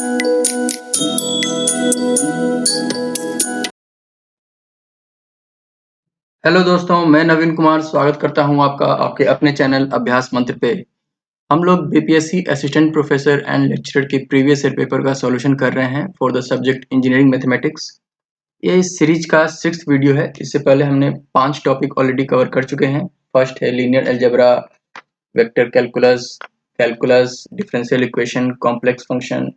Hello दोस्तों, मैं नवीन कुमार स्वागत करता हूं आपका आपके अपने चैनल अभ्यास मंत्र पे। हम लोग BPSC assistant professor and lecturer के प्रीवियस ईयर पेपर का सॉल्यूशन कर रहे हैं for the subject engineering mathematics. ये इस सीरीज का 6th वीडियो है। इससे पहले हमने 5 टॉपिक ऑलरेडी कवर कर चुके हैं। फर्स्ट है linear algebra, vector calculus, differential equation, complex function,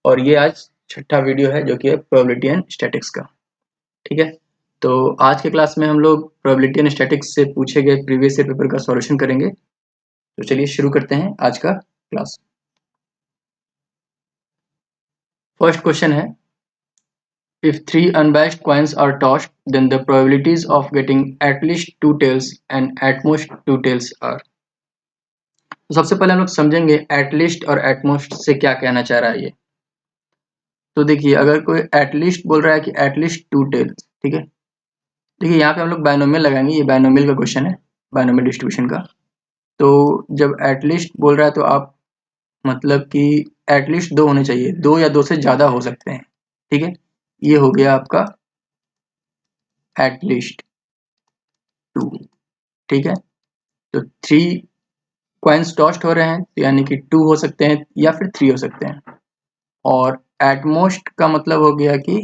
और ये आज 6ठा वीडियो है जो कि है प्रोबेबिलिटी एंड स्टैटिक्स का। ठीक है, तो आज के क्लास में हम लोग प्रोबेबिलिटी एंड स्टैटिक्स से पूछे गए प्रीवियस ईयर पेपर का सॉल्यूशन करेंगे। तो चलिए शुरू करते हैं आज का क्लास। फर्स्ट क्वेश्चन है, if 3 unbiased coins are tossed then the probabilities of getting at least 2 tails and at most 2 tails are। तो सबसे पहले हम लोग समझेंगे एटलीस्ट और एटमोस्ट से क्या कहना चाह रहा है ये। तो देखिए, अगर कोई एटलीस्ट बोल रहा है कि एटलीस्ट 2 टेल्स, ठीक है, देखिए यहाँ पे हम लोग बायनोमियल लगाएंगे। ये बायनोमियल का क्वेश्चन है, बायनोमियल डिस्ट्रीब्यूशन का। तो जब एटलीस्ट बोल रहा है तो आप मतलब कि एटलीस्ट 2 होने चाहिए, 2 या 2 से ज़्यादा हो सकते हैं। ठीक है, ये हो गया आपका एटलीस्ट 2। ठीक है, तो 3 कॉइन्स टॉस्ट हो रहे हैं तो यानी कि 2 हो सकते हैं या फिर 3 हो सकते हैं। और एटमोस्ट का मतलब हो गया कि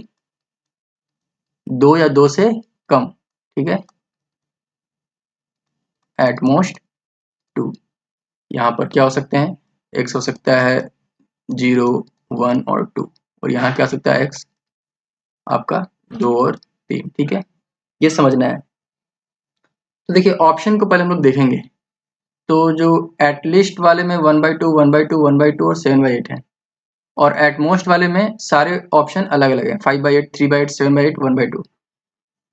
2 या 2 से कम। ठीक है, एटमोस्ट 2। यहाँ पर क्या हो सकते हैं, x हो सकता है 0, 1 और 2, और यहाँ क्या हो सकता है x आपका 2 और 3। ठीक है, ये समझना है। तो देखिए ऑप्शन को पहले हम लोग देखेंगे। तो जो एटलीस्ट वाले में 1/2, 1/2, 1/2 और 7/8 है, और एटमोस्ट वाले में सारे ऑप्शन अलग अलग हैं, 5/8, 3/8, 7/8, 1/2।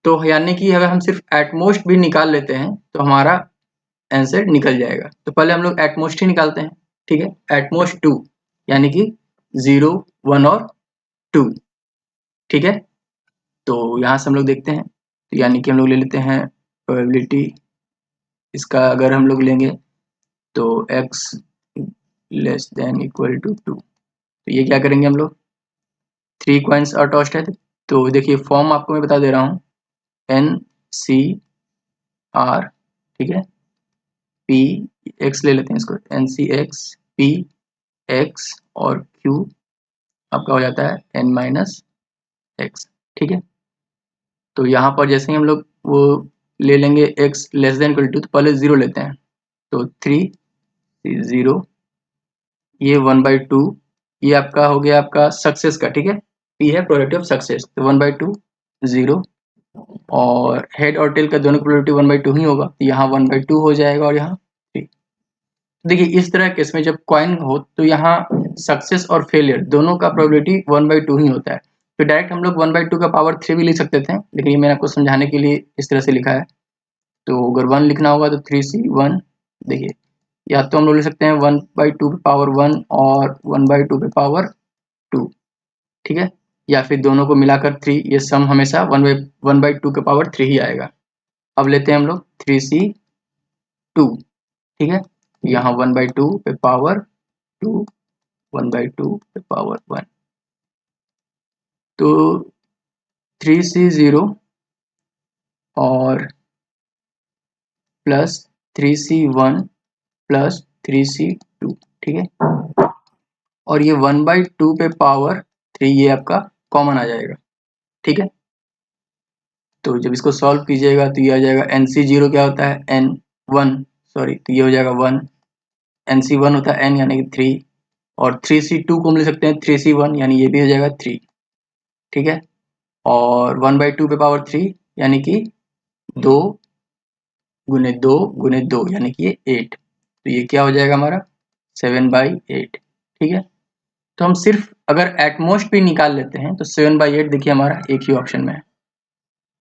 तो यानी कि अगर हम सिर्फ एटमोस्ट भी निकाल लेते हैं तो हमारा आंसर निकल जाएगा। तो पहले हम लोग एटमोस्ट ही निकालते हैं। ठीक है, एटमोस्ट 2 यानी कि 0, 1 और 2। ठीक है, तो यहाँ से हम लोग देखते हैं, तो यानी कि हम लोग ले लेते हैं प्रोबेबिलिटी। इसका अगर हम लोग लेंगे तो x less than equal to 2। तो ये क्या करेंगे हम लोग, 3 कॉइन्स आर टॉस्ड है। तो देखिए फॉर्म आपको मैं बता दे रहा हूँ, NCR, ठीक है, P x ले लेते हैं इसको, NCX P x और Q आपका हो जाता है n-x। ठीक है, तो यहाँ पर जैसे ही हम लोग वो ले लेंगे x less than equal to, तो पहले 0 लेते हैं। तो 3 0, ये 1/2, ये आपका हो गया आपका सक्सेस का। ठीक है, P है प्रोबेबिलिटी ऑफ सक्सेस, तो 1/2 0, और हेड और टेल का दोनों की प्रोबेबिलिटी 1/2 ही होगा, तो यहाँ 1/2 हो जाएगा और यहाँ 3। देखिए इस तरह केस में जब कॉइन हो तो यहाँ सक्सेस और फेलियर दोनों का प्रोबेबिलिटी 1/2 ही होता है। तो डायरेक्ट हम लोग 1/2 का पावर 3 भी लिख सकते थे, लेकिन ये मैंने आपको समझाने के लिए इस तरह से लिखा है। तो अगर 1 लिखना होगा तो 3C1। देखिए, या तो हम लोग लिख सकते हैं 1/2 पे पावर 1 और 1/2 पे पावर 2। ठीक है, या फिर दोनों को मिलाकर 3, ये सम हमेशा 1/2 के पावर 3 ही आएगा। अब लेते हैं हम लोग 3C2। ठीक है, यहाँ 1/2 पे पावर 2, 1/2 पे पावर 1, तो 3C0 और प्लस 3C1 प्लस 3C2। ठीक है, और ये 1/2 पे पावर 3 ये आपका कॉमन आ जाएगा। ठीक है, तो जब इसको सॉल्व कीजिएगा तो ये आ जाएगा NC0 क्या होता है N1, सॉरी, तो ये हो जाएगा 1, NC1 होता है N यानी कि 3, और 3C2 को हम ले सकते हैं 3C1 यानी ये भी हो जाएगा 3। ठीक है, और 1/2 पे पावर 3 यानी कि 2 गुने 2 गुने 2 यानी कि ये 8, तो ये क्या हो जाएगा हमारा 7/8। ठीक है, तो हम सिर्फ अगर एटमोस्ट भी निकाल लेते हैं तो 7/8 देखिए हमारा एक ही ऑप्शन में है,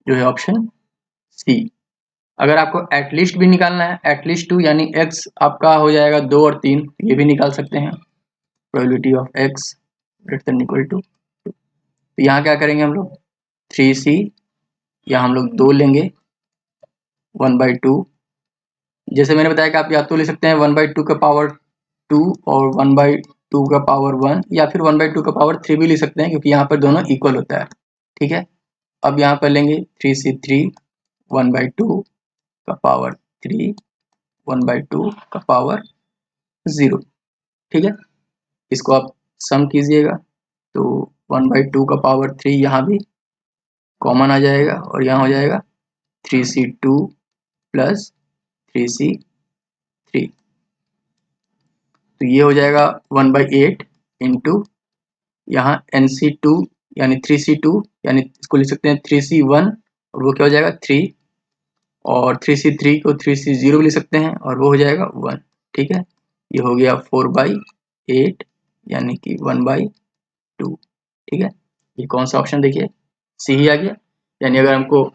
जो है ऑप्शन सी। अगर आपको एटलीस्ट भी निकालना है, एटलीस्ट 2 यानी x आपका हो जाएगा 2 और 3, ये भी निकाल सकते हैं, probability of x greater than equal to 2। तो यहाँ क्या करेंगे हम लोग, 3C, यहाँ हम लोग 2 लेंगे 1/2। जैसे मैंने बताया कि आप या तो ले सकते हैं 1/2 का पावर 2 और 1/2 टू का पावर 1 या फिर 1/2 का पावर 3 भी ले सकते हैं, क्योंकि यहाँ पर दोनों इक्वल होता है। ठीक है, अब यहाँ पर लेंगे 3c3 1/2 का पावर 3 1/2 का पावर 0। ठीक है, इसको आप सम कीजिएगा तो 1/2 का पावर 3 यहाँ भी कॉमन आ जाएगा और यहाँ हो जाएगा 3c2 प्लस 3c3। तो ये हो जाएगा 1/8 इंटू यहाँ NC2 यानी 3c2, यानी इसको लिख सकते हैं 3c1 और वो क्या हो जाएगा 3, और 3c3 को 3c0 भी लिख सकते हैं और वो हो जाएगा 1। ठीक है, ये हो गया 4/8 यानी कि 1/2। ठीक है, ये कौन सा ऑप्शन देखिए सी ही आ गया। यानी अगर हमको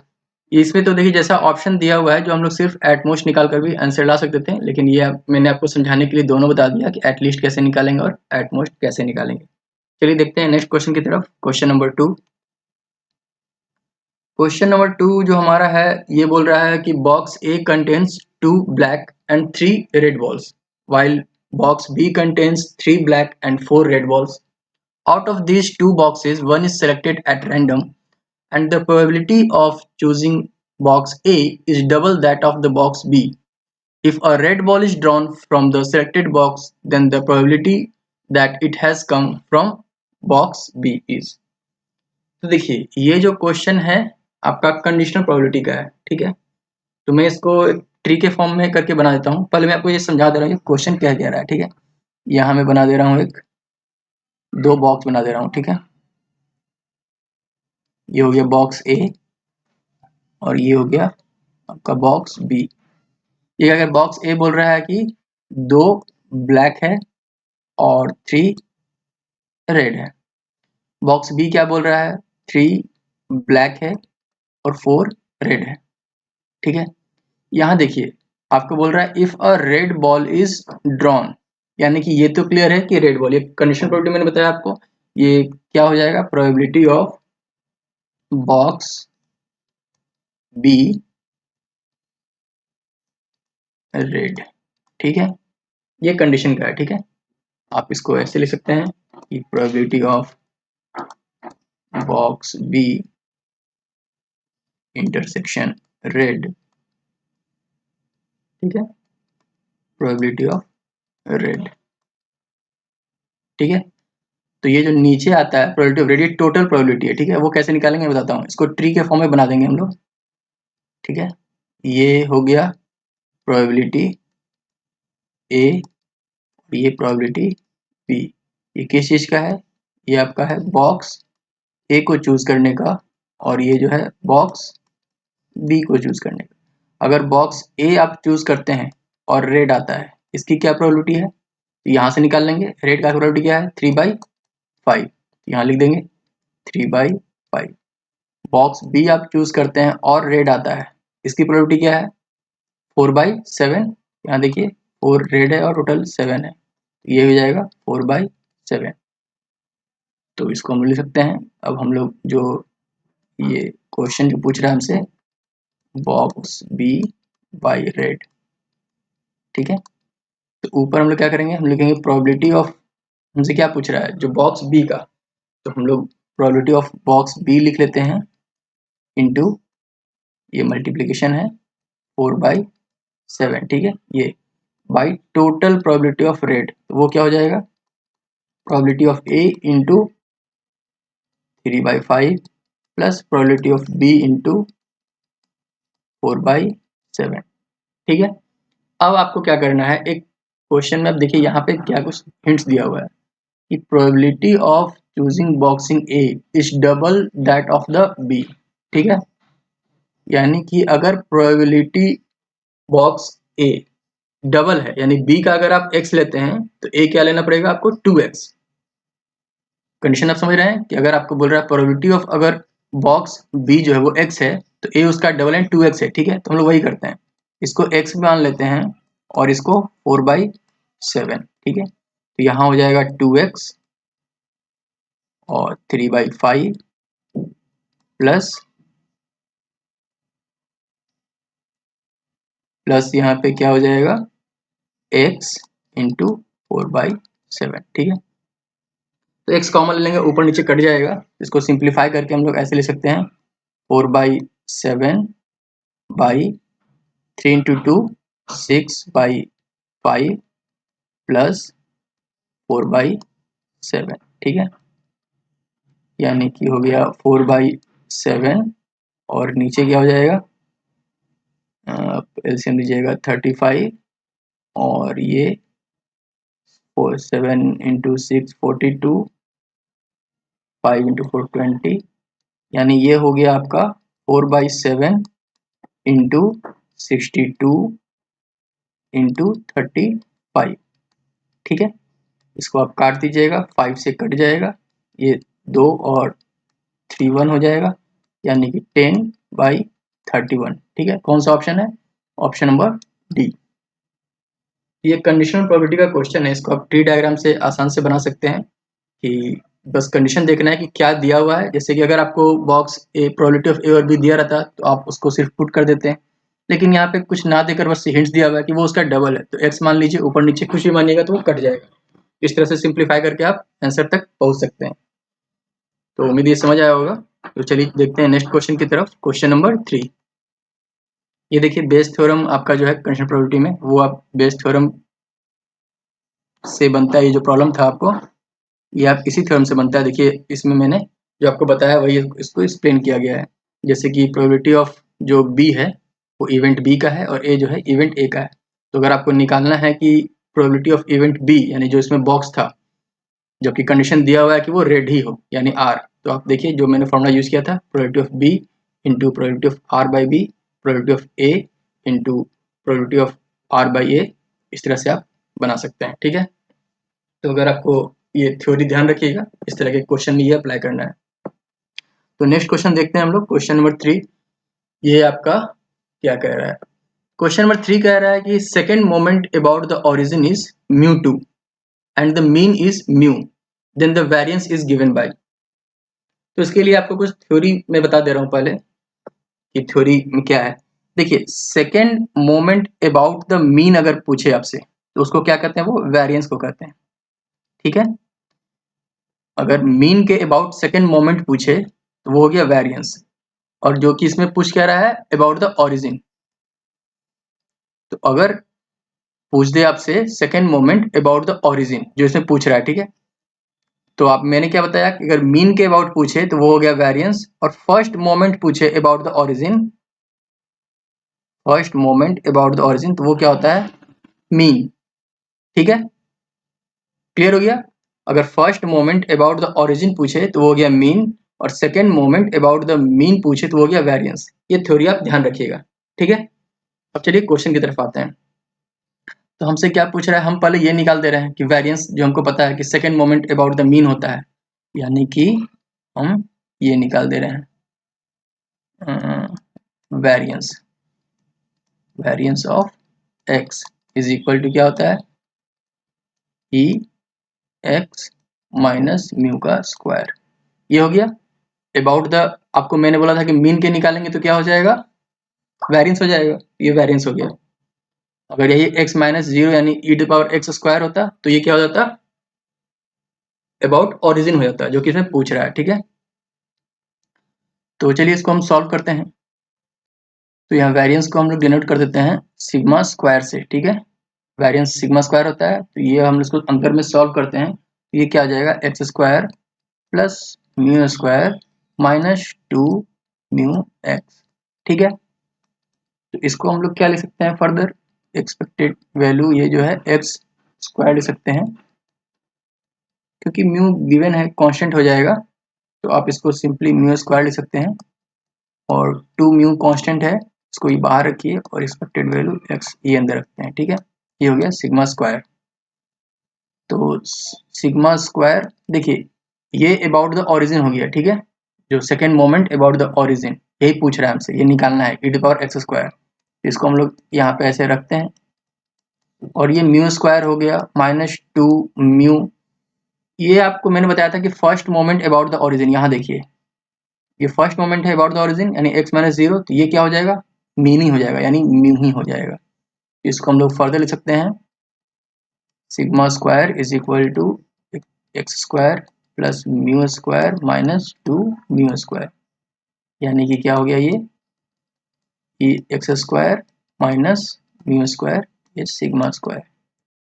इसमें तो देखिए जैसा ऑप्शन दिया हुआ है जो हम लोग सिर्फ एटमोस्ट निकाल कर भी आंसर ला सकते थे, लेकिन ये मैंने आपको समझाने के लिए दोनों बता दिया कि एटलीस्ट कैसे निकालेंगे और एटमोस्ट कैसे निकालेंगे। चलिए देखते हैं नेक्स्ट क्वेश्चन की तरफ। Question number 2। क्वेश्चन नंबर 2 जो हमारा है ये बोल रहा है कि box A contains 2 black and 3 red balls while box B contains 3 black and 4 red balls. Out of these two boxes, one is selected at random and the probability of choosing box A is double that of the box B. If a red ball is drawn from the selected box, then the probability that it has come from box B is. तो देखिए ये जो question है आपका conditional probability का है। ठीक है, तो मैं इसको ट्री के फॉर्म में करके बना देता हूँ। पहले मैं आपको ये समझा दे रहा हूँ क्वेश्चन क्या कह रहा है। ठीक है, यहाँ मैं बना दे रहा हूँ दो बॉक्स बना दे रहा हूँ। ठीक है, ये हो गया बॉक्स ए और ये हो गया आपका बॉक्स बी। ये अगर बॉक्स ए बोल रहा है कि 2 ब्लैक है और 3 रेड है। बॉक्स बी क्या बोल रहा है, 3 ब्लैक है और 4 रेड है। ठीक है, यहाँ देखिए आपको बोल रहा है if a red ball is drawn, यानी कि ये तो क्लियर है कि रेड बॉल, ये कंडीशनल प्रोबेबिलिटी मैंने बताया आपको। ये क्या हो जाएगा, probability of box B red. ठीक है, ये कंडीशन का है। ठीक है, आप इसको ऐसे लिख सकते हैं कि probability of box B intersection red. ठीक है, प्रोबेबिलिटी ऑफ रेड। ठीक है, तो ये जो नीचे आता है प्रोबेबिलिटी ऑफ रेड, ये टोटल प्रोबेबिलिटी है। ठीक है, वो कैसे निकालेंगे बताता हूँ। इसको ट्री के फॉर्म में बना देंगे हम लोग। ठीक है, ये हो गया प्रोबेबिलिटी ए, ये प्रोबेबिलिटी बी। ये किस चीज का है, ये आपका है बॉक्स ए को चूज करने का और ये जो है बॉक्स बी को चूज करने का। अगर बॉक्स ए आप चूज करते हैं और रेड आता है, इसकी क्या प्रोबेबिलिटी है, तो यहाँ से निकाल लेंगे। रेड का प्रोबेबिलिटी क्या है, 3/5। यहाँ लिख देंगे 3/5। बॉक्स बी आप चूज करते हैं और रेड आता है, इसकी प्रोबेबिलिटी क्या है, 4/7। यहाँ देखिए 4 रेड है और टोटल 7 है, ये हो जाएगा 4/7। तो इसको हम लिख सकते हैं। अब हम लोग जो ये क्वेश्चन जो पूछ रहा है हमसे, बॉक्स बी बाई रेड। ठीक है, तो ऊपर हम लोग क्या करेंगे, हम लिखेंगे प्रोबेबिलिटी ऑफ, हमसे क्या पूछ रहा है, जो बॉक्स बी का, तो हम लोग प्रोबेबिलिटी ऑफ बॉक्स बी लिख लेते हैं इनटू ये मल्टीप्लिकेशन है 4/7। ठीक है, ये by total probability of red, तो वो क्या हो जाएगा, probability of A into 3/5 plus probability of B into 4/7। ठीक है, अब आपको क्या करना है, एक क्वेश्चन में अब देखिए यहाँ पे क्या कुछ हिंट्स दिया हुआ है कि probability of choosing boxing A is double that of the B. ठीक है, यानी कि अगर प्रोबेबिलिटी बॉक्स ए डबल है, यानी बी का अगर आप x लेते हैं तो a क्या लेना पड़ेगा आपको, 2x। कंडीशन आप समझ रहे हैं कि अगर आपको बोल रहा है प्रोबेबिलिटी ऑफ, अगर बॉक्स b जो है वो x है तो a उसका डबल एंड 2x है। ठीक है, तो हम लोग वही करते हैं, इसको x मान लेते हैं और इसको 4/7। ठीक है, तो यहाँ हो जाएगा 2x और 3/5 प्लस यहाँ पे क्या हो जाएगा x इंटू 4/7। ठीक है, तो x कॉमन ले लेंगे, ऊपर नीचे कट जाएगा। इसको सिंप्लीफाई करके हम लोग ऐसे ले सकते हैं 4/7/3 इंटू 2 6/5 प्लस 4/7, ठीक है। यानी कि हो गया 4/7 और नीचे क्या हो जाएगा, एलसीएम लीजिएगा 35 और ये 7 इंटू 6 42, 5 इंटू 4 20, यानी ये हो गया आपका 4/7 इंटू 62 इंटू 35, ठीक है। इसको आप काट दीजिएगा, 5 से कट जाएगा, ये 2 और 3 1 हो जाएगा, यानी कि 10/31, ठीक है। कौन सा ऑप्शन है? Option number D. ये कंडीशनल प्रोबेबिलिटी का क्वेश्चन है, इसको आप ट्री डायग्राम से आसान से बना सकते हैं कि बस कंडीशन देखना है कि क्या दिया हुआ है। जैसे कि अगर आपको बॉक्स ए प्रोबेबिलिटी ऑफ ए और बी दिया रहता तो आप उसको सिर्फ पुट कर देते हैं, लेकिन यहाँ पे कुछ ना देकर बस हिंट्स दिया हुआ है कि वो उसका डबल है, तो एक्स मान लीजिए, ऊपर नीचे कुछ भी मानिएगा तो वो कट जाएगा। इस तरह से सिंप्लीफाई करके आप आंसर तक पहुंच सकते हैं। तो उम्मीद ये समझ आया होगा। तो चलिए देखते हैं नेक्स्ट क्वेश्चन की तरफ। क्वेश्चन नंबर 3, ये देखिए बेस थ्योरम आपका जो है कंडीशनल प्रोबेबिलिटी में, वो आप बेस थ्योरम से बनता है। ये जो प्रॉब्लम था आपको, ये आप इसी थ्योरम से बनता है। देखिए इसमें मैंने जो आपको बताया वही इसको एक्सप्लेन किया गया है। जैसे कि प्रोबेबिलिटी ऑफ जो बी है वो इवेंट बी का है और ए जो है इवेंट ए का है। तो अगर आपको निकालना है कि प्रोबेबिलिटी ऑफ इवेंट बी, यानी जो इसमें बॉक्स था, जबकि कंडीशन दिया हुआ है कि वो रेड ही हो यानी आर, तो आप देखिए जो मैंने फॉर्मूला यूज किया था, probability of B into probability of R by B, probability of A into probability of R by A, इस तरह से आप बना सकते हैं, ठीक है। तो अगर आपको ये थ्योरी ध्यान रखिएगा, इस तरह के क्वेश्चन में ये अप्लाई करना है। तो नेक्स्ट क्वेश्चन देखते हैं हम लोग, क्वेश्चन नंबर 3। ये आपका क्या कह रहा है? क्वेश्चन नंबर 3 कह रहा है कि second moment about the origin is μ2 and the mean is mu, then the variance is given by. तो इसके लिए आपको कुछ थ्योरी में बता दे रहा हूं पहले कि थ्योरी में क्या है। देखिए second moment about the mean अगर पूछे आपसे तो उसको क्या कहते हैं? वो वेरिएंस को कहते हैं, ठीक है। अगर मीन के अबाउट सेकेंड मोमेंट पूछे तो वो हो गया वेरिएंस, और जो कि इसमें पूछ क्या रहा है अबाउट द ओरिजिन। तो अगर पूछ दे आपसे second moment about the origin जो इसमें पूछ रहा है, ठीक है, तो आप मैंने क्या बताया कि अगर मीन के अबाउट पूछे तो वो हो गया वेरिएंस, और फर्स्ट मोमेंट पूछे about the origin, first moment about the origin, तो वो क्या होता है? मीन, ठीक है। क्लियर हो गया? अगर first moment about the origin पूछे तो वो हो गया मीन, और second moment about the mean पूछे तो वो हो गया वेरिएंस। ये थ्योरी आप ध्यान रखिएगा, ठीक है। अब चलिए क्वेश्चन की तरफ आते हैं। तो हमसे क्या पूछ रहा है? हम पहले ये निकाल दे रहे हैं कि वेरिएंस जो हमको पता है कि second moment about the mean होता है, यानी कि हम ये निकाल दे रहे हैं variance, variance of X is equal to क्या होता है? ई एक्स माइनस म्यू का स्क्वायर। ये हो गया अबाउट द, आपको मैंने बोला था कि मीन के निकालेंगे तो क्या हो जाएगा? वेरिएंस हो जाएगा। ये वेरिएंस हो गया। अगर यही x माइनस 0 यानी ई टू पावर एक्स स्क्वायर होता तो ये क्या हो जाता? अबाउट ओरिजिन हो जाता है, जो कि इसमें पूछ रहा है, ठीक है। तो चलिए इसको हम सॉल्व करते हैं। तो यहाँ वेरिएंस को हम लोग डिनोट कर देते हैं सिग्मा स्क्वायर से, ठीक है। वेरिएंस सिग्मा स्क्वायर होता है, तो ये हम इसको अंदर में सॉल्व करते हैं तो ये क्या आ जाएगा? X square plus mu square minus 2 mu x, ठीक है। तो इसको हम लोग क्या लिख सकते हैं फर्दर? एक्सपेक्टेड वैल्यू ये जो है एक्स स्क्वायर लिख सकते हैं, क्योंकि म्यू गिवन है कांस्टेंट हो जाएगा, तो आप इसको सिंपली म्यू स्क्वायर लिख सकते हैं, और 2 म्यू कांस्टेंट है, इसको ये बाहर रखिए और एक्सपेक्टेड वैल्यू एक्स ये अंदर रखते हैं, ठीक है। ये हो गया सिग्मा स्क्वायर। तो सिग्मा स्क्वायर देखिए ये अबाउट द ओरिजिन हो गया, ठीक है। जो second moment about the origin यही पूछ रहा है हमसे, ये निकालना है ई टू पावर एक्स स्क्वायर। इसको हम लोग यहाँ पे ऐसे रखते हैं, और ये म्यू स्क्वायर हो गया माइनस 2 म्यू। ये आपको मैंने बताया था कि first moment about the origin, यहाँ देखिए ये फर्स्ट मोमेंट है अबाउट द ओरिजिन यानी x माइनस 0, तो ये क्या हो जाएगा? मीन ही हो जाएगा, यानी म्यू ही हो जाएगा। इसको हम लोग फर्दर लिख सकते हैं sigma square is equal to X square plus mu square minus 2 mu square, यानी कि क्या हो गया ये X square minus mu square, ये सिग्मा स्क्वायर।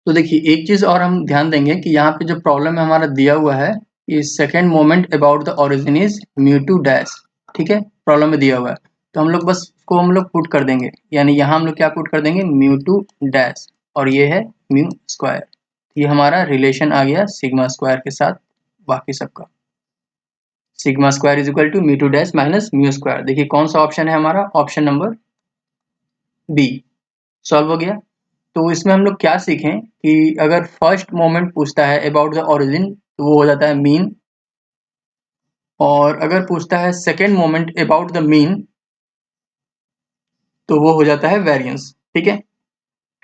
तो देखिए एक चीज और हम ध्यान देंगे कि यहाँ पे जो प्रॉब्लम है हमारा दिया हुआ है कि second moment about the origin is mu two dash, ठीक है, प्रॉब्लम में दिया हुआ है। तो हम लोग बस को हम लोग पुट कर देंगे, यानी यहाँ हम लोग क्या पुट कर देंगे, म्यू टू डैश, और ये है म्यू स्क्वायर। ये हमारा रिलेशन आ गया सिग्मा स्क्वायर के साथ बाकी सबका। Sigma square is equal to mu two dash minus mu square. देखिए कौन सा ऑप्शन है हमारा, ऑप्शन नंबर बी सॉल्व हो गया। तो इसमें हम लोग क्या सीखें कि अगर फर्स्ट मोमेंट पूछता है अबाउट द ओरिजिन तो वो हो जाता है मीन, और अगर पूछता है second moment about the mean तो वो हो जाता है वेरिएंस, ठीक है।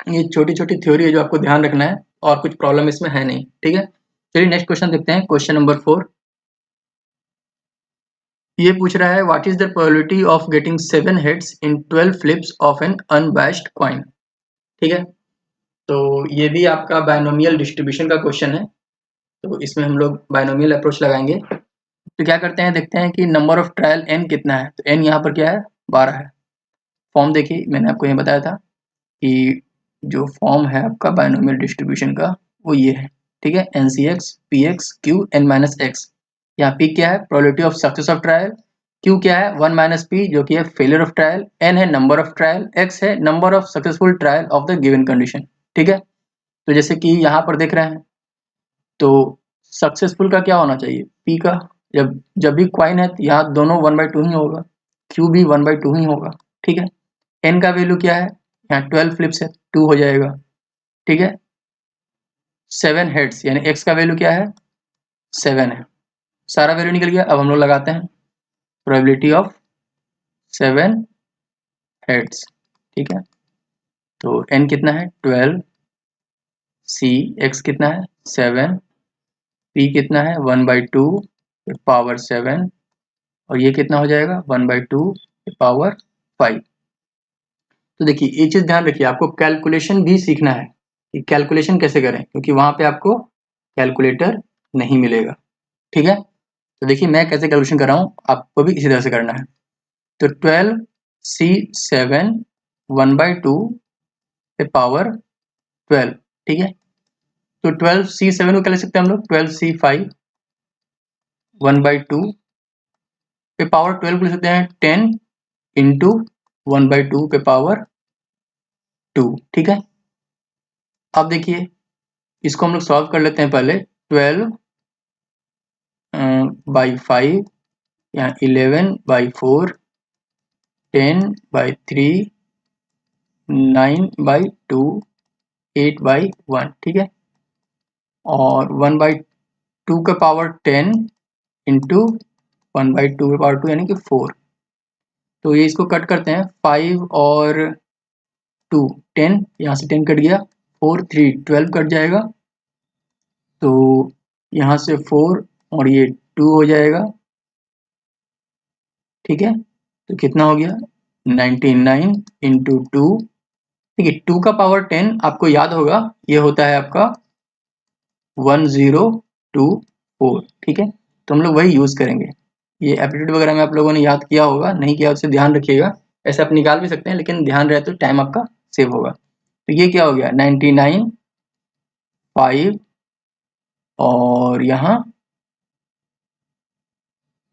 ये छोटी छोटी थ्योरी है जो आपको ध्यान रखना है, और कुछ प्रॉब्लम इसमें है नहीं, ठीक है। चलिए नेक्स्ट क्वेश्चन देखते हैं, क्वेश्चन नंबर 4। ये पूछ रहा है what is the probability of getting 7 heads in 12 flips of an unbiased coin, ठीक है। तो ये भी आपका बायनोमियल डिस्ट्रीब्यूशन का क्वेश्चन है, तो इसमें हम लोग बायनोमियल अप्रोच लगाएंगे। तो क्या करते हैं, देखते हैं कि नंबर ऑफ ट्रायल n कितना है। तो n यहाँ पर क्या है, 12 है। फॉर्म देखिए मैंने आपको ये बताया था कि जो फॉर्म है आपका बायनोमियल डिस्ट्रीब्यूशन का वो ये है, ठीक है, NCX PX Q n minus x. यहाँ P क्या है, probability of success of trial, Q क्या है 1 माइनस P जो कि है फेलियर ऑफ ट्रायल, n है नंबर ऑफ ट्रायल, x है number of successful trial of the given condition, ठीक है। तो जैसे कि यहाँ पर देख रहे हैं तो सक्सेसफुल का क्या होना चाहिए, P का, जब जब भी क्वाइन है तो यहाँ दोनों 1/2 ही होगा, Q भी 1/2 ही होगा, ठीक है। n का वैल्यू क्या है, यहाँ 12 फ्लिप्स है 2 हो जाएगा, ठीक है। 7 हेड्स यानी x का वैल्यू क्या है 7 है, सारा वैल्यू निकल गया। अब हम लोग लगाते हैं प्रोबेबिलिटी ऑफ 7 हेड्स, ठीक है। तो n कितना है 12, c x कितना है 7, p कितना है 1/2 पावर 7, और ये कितना हो जाएगा 1/2 पावर 5। तो देखिए ये चीज ध्यान रखिए, आपको कैलकुलेशन भी सीखना है कि कैलकुलेशन कैसे करें, क्योंकि वहां पे आपको कैलकुलेटर नहीं मिलेगा, ठीक है। तो देखिए मैं कैसे कैलकुलेशन कर रहा हूँ, आपको भी इसी तरह से करना है। तो 12c7 1/2 पे पावर 12, ठीक है। तो 12c7 को क्या लिख सकते हैं हम लोग, 12c5 1/2 पे पावर 12 को लिख सकते हैं 10 इंटू 1/2 पे पावर 2, ठीक है। अब देखिए इसको हम लोग सॉल्व कर लेते हैं पहले। 12/5 यहाँ 11/4, 10/3, 9/2, 8/1, ठीक है। और 1/2 का पावर 10 इंटू 1/2 का पावर 2 यानी कि 4। तो ये इसको कट करते हैं, 5 और 2 10, यहाँ से 10 कट गया, 4 3 12 कट जाएगा, तो यहाँ से 4 और ये 2 हो जाएगा, ठीक है। तो कितना हो गया 99 इंटू 2, ठीक है। 2 का पावर 10 आपको याद होगा ये होता है आपका 1024, ठीक है। तो हम लोग वही यूज करेंगे, ये एप्टीट्यूड वगैरह में आप लोगों ने याद किया होगा, नहीं किया उससे ध्यान रखिएगा। ऐसे आप निकाल भी सकते हैं लेकिन ध्यान रहे तो टाइम आपका सेव होगा। तो ये क्या हो गया 99 5 और यहाँ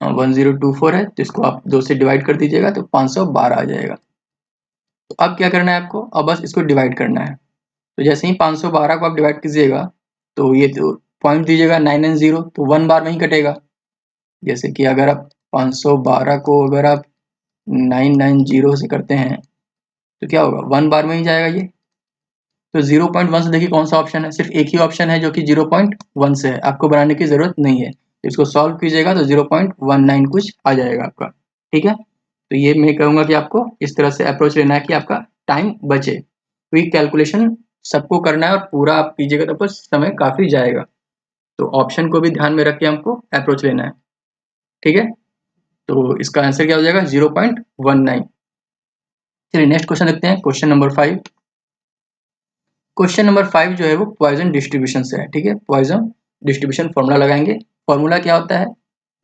1024 है, तो इसको आप 2 से डिवाइड कर दीजिएगा तो 512 आ जाएगा। तो अब क्या करना है आपको, अब बस इसको डिवाइड करना है। तो जैसे ही 512 को आप डिवाइड कीजिएगा तो ये तो पॉइंट दीजिएगा 990, तो 1 बार में ही कटेगा। जैसे कि अगर आप 512 को अगर आप 990 से करते हैं तो क्या होगा 1 बार में ही जाएगा ये। तो 0.1 से देखिए कौन सा ऑप्शन है, सिर्फ एक ही ऑप्शन है जो कि 0.1 से है, आपको बनाने की जरूरत नहीं है। इसको सॉल्व कीजिएगा तो 0.19 कुछ आ जाएगा आपका, ठीक है। तो ये मैं कहूँगा कि आपको इस तरह से अप्रोच लेना है कि आपका टाइम बचे। क्विक कैलकुलेशन सबको करना है और पूरा आप कीजिएगा तो आपको समय काफी जाएगा। तो ऑप्शन को भी ध्यान में रख के हमको अप्रोच लेना है, ठीक है। तो इसका आंसर क्या हो जाएगा 0.19। चलिए नेक्स्ट क्वेश्चन देखते हैं, क्वेश्चन नंबर 5। क्वेश्चन नंबर 5 जो है वो पॉइजन डिस्ट्रीब्यूशन से है, ठीक है। पॉइजन डिस्ट्रीब्यूशन फॉर्मूला लगाएंगे। फॉर्मूला क्या होता है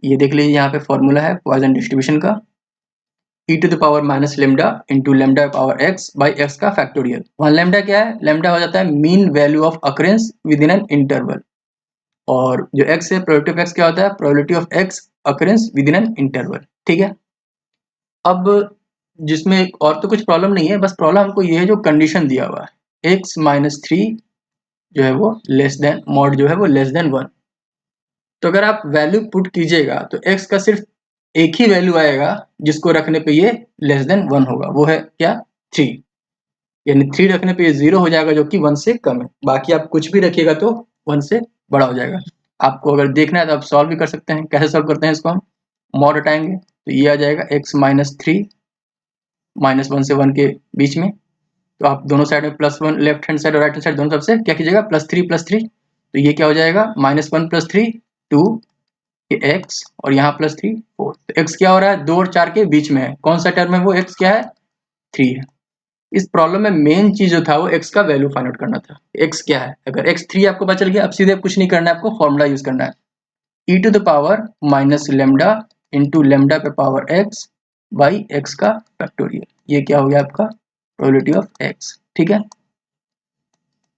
ये देख लीजिए, यहाँ पे फॉर्मूला है पॉइसन डिस्ट्रीब्यूशन का, e to the power minus lambda into lambda power X by X का फैक्टोरियल। वहाँ लेमडा क्या है, लेमडा हो जाता है mean value of occurrence within an interval, और जो x है प्रोबेबिलिटी ऑफ x क्या होता है, probability of x occurrence within an interval. ठीक है, अब जिसमें और तो कुछ प्रॉब्लम नहीं है, बस प्रॉब्लम हमको ये है जो कंडीशन दिया हुआ है x माइनस 3 जो है वो लेस देन मॉड जो है वो लेस देन 1। तो अगर आप वैल्यू पुट कीजिएगा तो x का सिर्फ एक ही वैल्यू आएगा जिसको रखने पे ये लेस देन 1 होगा, वो है क्या, 3। यानी 3 रखने पे ये 0 हो जाएगा जो कि 1 से कम है, बाकी आप कुछ भी रखिएगा तो 1 से बड़ा हो जाएगा। आपको अगर देखना है तो आप सॉल्व भी कर सकते हैं। कैसे सॉल्व करते हैं इसको, हम मॉड हटाएंगे तो ये आ जाएगा x माइनस 3 माइनस 1 से 1 के बीच में, तो आप दोनों साइड में +1 लेफ्ट हैंड साइड और राइट हैंड साइड दोनों तरफ से क्या कीजिएगा, +3 तो ये क्या हो जाएगा, -1 + 3 2 ये x, और यहाँ +3 4। तो x क्या हो रहा है, 2 और 4 के बीच में है, कौन सा टर्म है वो, x क्या है, 3 है। इस प्रॉब्लम में मेन चीज जो था वो x का वैल्यू फाइंड आउट करना था। x क्या है, अगर x 3 आपको पता चल गया, अब सीधे कुछ नहीं करना है, आपको फॉर्मूला यूज करना है, e to the power minus lambda into lambda पे पावर x बाई x का फैक्टोरियल। ये क्या हो गया आपका प्रोबेबिलिटी ऑफ x। ठीक है,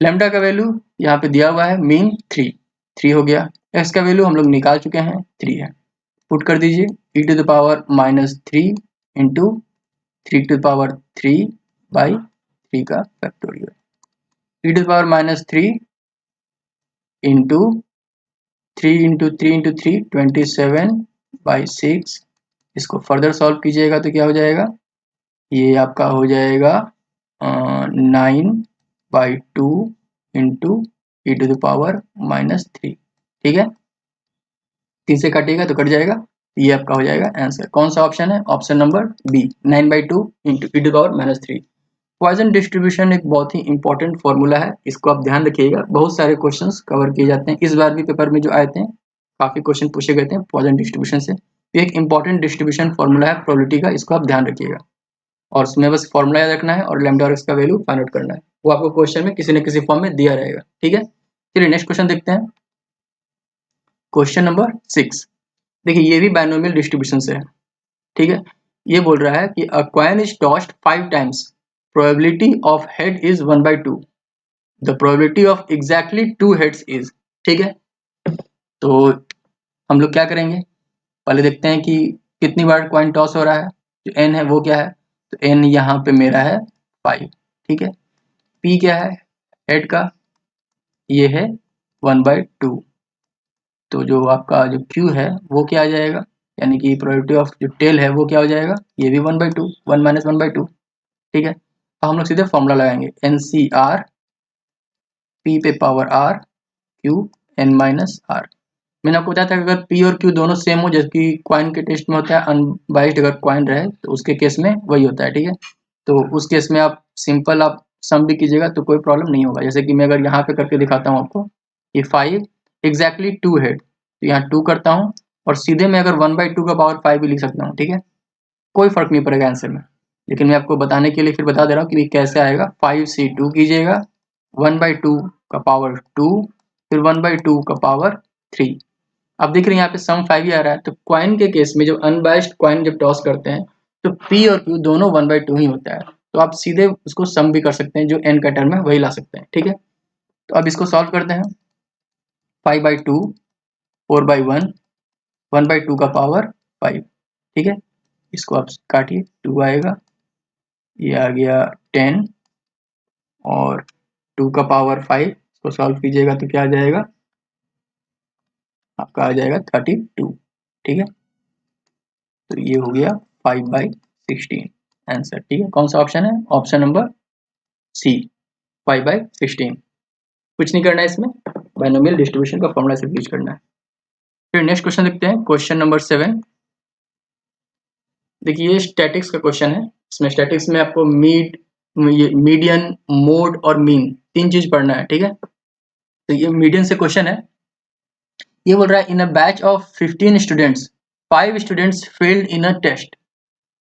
लेमडा का वैल्यू यहाँ पे दिया हुआ है मीन 3 हो गया, x का वैल्यू हम लोग निकाल चुके हैं 3 है, पुट कर दीजिए e to the power minus 3 into 3 to the power 3 by 3 का factorial, e to the power minus 3 into 3 into 3 into 3 27 by 6। इसको फर्दर सॉल्व कीजिएगा तो क्या हो जाएगा, ये आपका हो जाएगा 9/2 into E to the power minus 3। ठीक है, 3 से कटेगा तो कट जाएगा, ये आपका हो जाएगा आंसर। कौन सा ऑप्शन है, option number B, 9/2 into E to the power minus 3। Poisson distribution एक बहुत ही इंपॉर्टेंट फॉर्मूला है, इसको आप ध्यान रखिएगा, बहुत सारे क्वेश्चंस कवर किए जाते हैं, इस बार भी पेपर में जो आए थे काफी क्वेश्चन पूछे गए थे पॉइजन डिस्ट्रीब्यूशन से। एक इंपॉर्टेंट डिस्ट्रीब्यूशन फॉर्मूला है प्रोबेबिलिटी का, इसको आप ध्यान रखिएगा, और उसमें बस फॉर्मूला याद रखना है और लैम्डा और एक्स का वैल्यू फाइंड आउट करना है, वो आपको क्वेश्चन में किसी न किसी फॉर्म में दिया रहेगा। ठीक है, चलिए नेक्स्ट क्वेश्चन देखते हैं, क्वेश्चन नंबर 6। देखिए ये भी बाइनोमियल डिस्ट्रीब्यूशन से है। ठीक है, ये बोल रहा है कि अ coin is tossed 5 times, probability of head is 1/2, the probability of exactly 2 heads is. ठीक है, तो हम लोग क्या करेंगे, पहले देखते हैं कि कितनी बार कॉइन टॉस हो रहा है, जो n है वो क्या है, तो n यहाँ पे मेरा है 5। ठीक है, p क्या है हेड का, ये है 1/2, तो जो आपका जो q है वो क्या आ जाएगा, यानी कि प्रोबेबिलिटी ऑफ जो टेल है वो क्या हो जाएगा, ये भी 1/2, 1 माइनस 1/2। ठीक है, अब हम लोग सीधे फॉर्मूला लगाएंगे, NCR p पे power r q n minus r। मैंने आपको बताया था कि अगर p और q दोनों सेम हो, जैसे कि क्वाइन के टेस्ट में होता है अनबाइस्ड, अगर क्वाइन रहे तो उसके केस में वही होता है। ठीक है, तो उस केस में आप सिंपल आप सम भी कीजिएगा तो कोई प्रॉब्लम नहीं होगा। जैसे कि मैं अगर यहाँ पे करके दिखाता हूँ आपको, ये 5 एग्जैक्टली 2 हेड, तो यहाँ 2 करता हूँ और सीधे मैं अगर 1/2 का पावर 5 भी लिख सकता हूँ। ठीक है, कोई फर्क नहीं पड़ेगा आंसर में, लेकिन मैं आपको बताने के लिए फिर बता दे रहा हूँ कि कैसे आएगा। 5 से 2 कीजिएगा, 1/2 का पावर 2, फिर 1/2 का पावर 3। अब देख रहे हैं यहाँ पे सम 5 ही आ रहा है, तो क्वाइन के केस में जब अनबाइस्ड क्वाइन जब टॉस करते हैं तो p और q दोनों 1/2 ही होता है, तो आप सीधे उसको सम भी कर सकते हैं, जो n का टर्म है वही ला सकते हैं। ठीक है, तो अब इसको सॉल्व करते हैं, 5/2 4/1 1/2 का पावर 5। ठीक है, इसको आप काटिए, 2 आएगा, ये आ गया 10, और 2 का पावर 5 इसको सॉल्व कीजिएगा तो क्या आ जाएगा, आपका आ जाएगा 32। ठीक है, तो ये हो गया 5/16 आंसर। ठीक है, कौन सा ऑप्शन है, ऑप्शन नंबर सी, 5/16। कुछ नहीं करना है इसमें, बाइनोमियल डिस्ट्रीब्यूशन का फॉर्मूला सिर्फ यूज करना है। फिर नेक्स्ट क्वेश्चन देखते हैं, क्वेश्चन नंबर 7। देखिए ये स्टैटिक्स का क्वेश्चन है, इसमें स्टैटिक्स में आपको मीडियन, मोड और मीन 3 चीज पढ़ना है। ठीक है, तो ये मीडियन से क्वेश्चन है, ये बोल रहा है in a batch of 15 students 5 students failed in a test,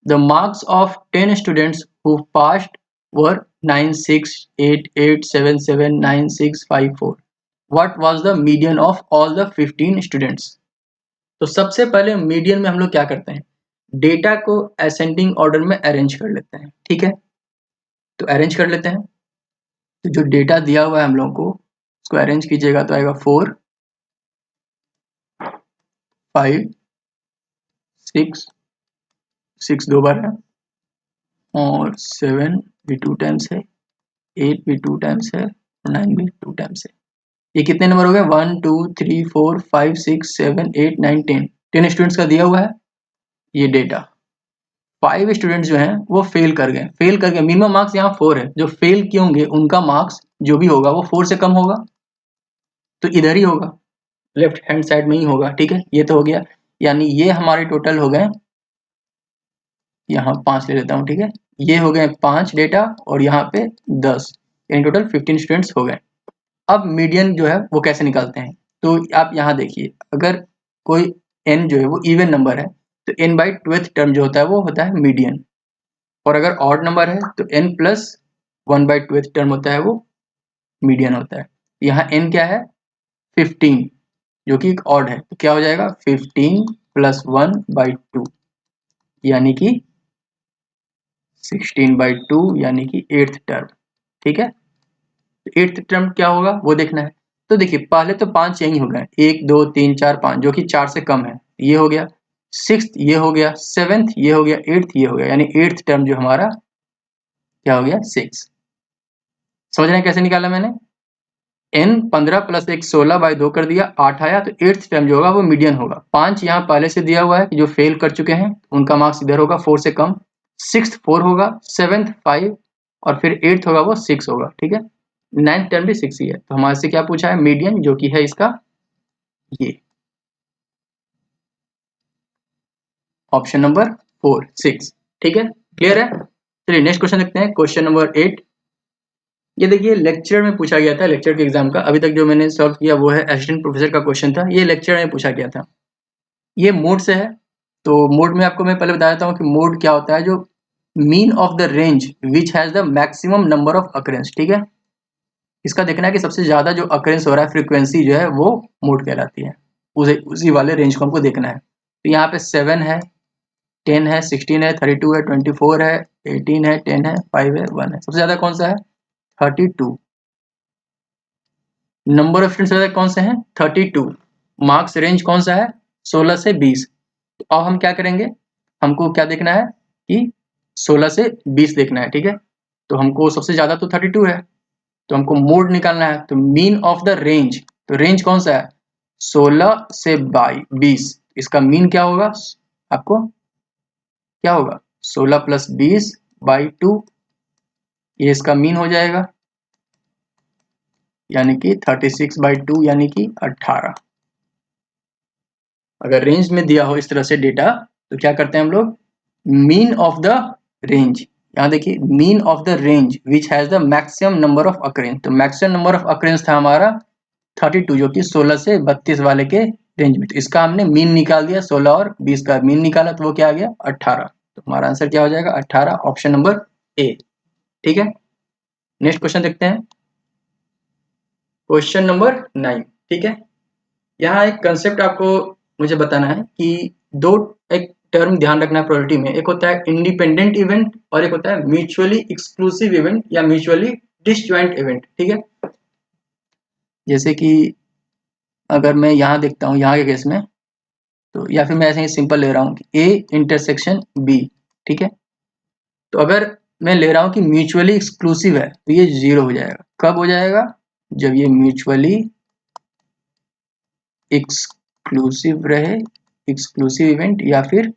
the marks of 10 students who passed were 9, 6, 8, 8, 7, 7, 9, 6, 5, 4. What was the median of all the 15 students? तो सबसे पहले मीडियन में हम लोग क्या करते हैं, डेटा को असेंडिंग ऑर्डर में अरेंज कर लेते हैं, ठीक है। तो अरेंज कर लेते हैं, तो जो डेटा दिया हुआ है हम लोगों को उसको अरेंज कीजिएगा तो आएगा 4 5 6 6 दो बार है और 7 भी 2 टाइम्स है, 8 भी 2 टाइम्स है और 9 भी 2 टाइम्स है। ये कितने नंबर हो गए, 1 2 3 4 5 6 7 8 9 10, 10 स्टूडेंट्स का दिया हुआ है ये डेटा। 5 स्टूडेंट्स जो हैं वो फेल कर गए, मिनिमम मार्क्स यहाँ 4 है, जो फेल किए होंगे उनका मार्क्स जो भी होगा वो 4 से कम होगा, तो इधर ही होगा, लेफ्ट हैंड साइड में ही होगा, ठीक है। ये तो हो गया, यानी ये हमारे टोटल हो गए, यहाँ 5 ले लेता हूँ, ठीक है। ये हो गए 5 डेटा और यहाँ पे 10, यानी टोटल 15 स्टूडेंट्स हो गए। अब मीडियन जो है वो कैसे निकालते हैं, तो आप यहाँ देखिए, अगर कोई n जो है वो इवन नंबर है तो n बाई 12th टर्म जो होता है वो होता है मीडियन, और अगर ऑड नंबर है तो n plus 1 by 12th term होता है वो मीडियन होता है। यहाँ n क्या है 15, जो कि एक ऑड है, तो क्या हो जाएगा 15 प्लस 1 बाई 2 यानी कि 16 बाई 2 यानी कि 8th टर्म, ठीक है। एट्थ टर्म क्या होगा वो देखना है। तो देखिए पहले तो 5 यही हो गए, 1 2 3 4 5, जो कि 4 से कम है, ये हो गया। सिक्स्थ ये हो गया, सेवेंथ ये हो गया, एट्थ ये हो गया, यानी एट्थ टर्म जो हमारा क्या हो गया 6। समझ रहे हैं कैसे निकाला मैंने, n 15 प्लस 1 16 बाई 2 कर दिया, 8 आया, तो एट्थ टर्म जो होगा वो मीडियन होगा। 5 यहाँ पहले से दिया हुआ है कि जो फेल कर चुके हैं उनका मार्क्स इधर होगा 4 से कम, सिक्स्थ 4 होगा, सेवेंथ 5 और फिर एट्थ होगा वो 6 होगा, ठीक है। 9th टर्म भी 6 ही है, तो हमारे से क्या पूछा है मीडियन, जो कि है इसका ये ऑप्शन नंबर 4 6, ठीक है। क्लियर है। चलिए नेक्स्ट क्वेश्चन देखते हैं, क्वेश्चन नंबर 8। ये देखिए लेक्चर में पूछा गया था, लेक्चर के एग्जाम का अभी तक जो मैंने सॉल्व किया वो है असिस्टेंट प्रोफेसर का क्वेश्चन था, ये लेक्चर में पूछा गया था। ये मोड से है, तो मोड में आपको मैं पहले बता देता हूँ कि मोड क्या होता है, जो mean of the range which has the maximum number of occurrence, ठीक है। इसका देखना है कि सबसे ज्यादा जो अकरेंस हो रहा है फ्रीक्वेंसी जो है वो मोड कहलाती है, उसी वाले रेंज को हमको देखना है। तो यहाँ पे 7 है, 10 है, 16 है, 32 है, 24 है, 18 है, 10 है, 5 है, 1 है, सबसे ज्यादा कौन सा है 32। नंबर ऑफ स्टूडेंट्स ज्यादा कौन से हैं 32। मार्क्स रेंज कौन सा है 16 से 20। तो अब हम क्या करेंगे, हमको क्या देखना है कि 16 से 20 देखना है, ठीक है। तो हमको सबसे ज्यादा तो 32 है, तो हमको मोड निकालना है, तो मीन ऑफ द रेंज, तो रेंज कौन सा है 16 से 20, इसका मीन क्या होगा आपको क्या होगा 16 प्लस 20 बाई 2, ये इसका मीन हो जाएगा, यानी कि 36 बाई 2 यानी कि 18। अगर रेंज में दिया हो इस तरह से डेटा तो क्या करते हैं हम लोग, मीन ऑफ द रेंज, यहाँ देखिए mean of the range which has the maximum number of occurrence, तो मैक्सिमम नंबर ऑफ अकरेंस था हमारा 32, जो कि 16 से 32 वाले के रेंज में, तो इसका हमने मीन निकाल दिया, 16 और 20 का मीन निकाला तो वो क्या आ गया 18। तो हमारा आंसर क्या हो जाएगा 18, ऑप्शन नंबर ए, ठीक है। नेक्स्ट क्वेश्चन देखते हैं, क्वेश्चन नंबर 9, ठीक है। यहाँ एक कंसेप्ट आपको मुझे बताना है कि दो एक टर्म ध्यान रखना है प्रोबेबिलिटी में, एक होता है इंडिपेंडेंट इवेंट और एक होता है म्यूचुअली एक्सक्लूसिव इवेंट या म्यूचुअली डिसजॉइंट इवेंट, ठीक है। जैसे कि अगर मैं यहाँ देखता हूँ यहाँ के केस में, तो या फिर मैं ऐसे ही सिंपल ले रहा हूँ कि ए इंटरसेक्शन बी, ठीक है। तो अगर मैं ले रहा हूँ कि म्यूचुअली एक्सक्लूसिव है तो ये 0 हो जाएगा, कब हो जाएगा जब ये म्यूचुअली एक्सक्लूसिव रहे, एक्सक्लूसिव इवेंट, या फिर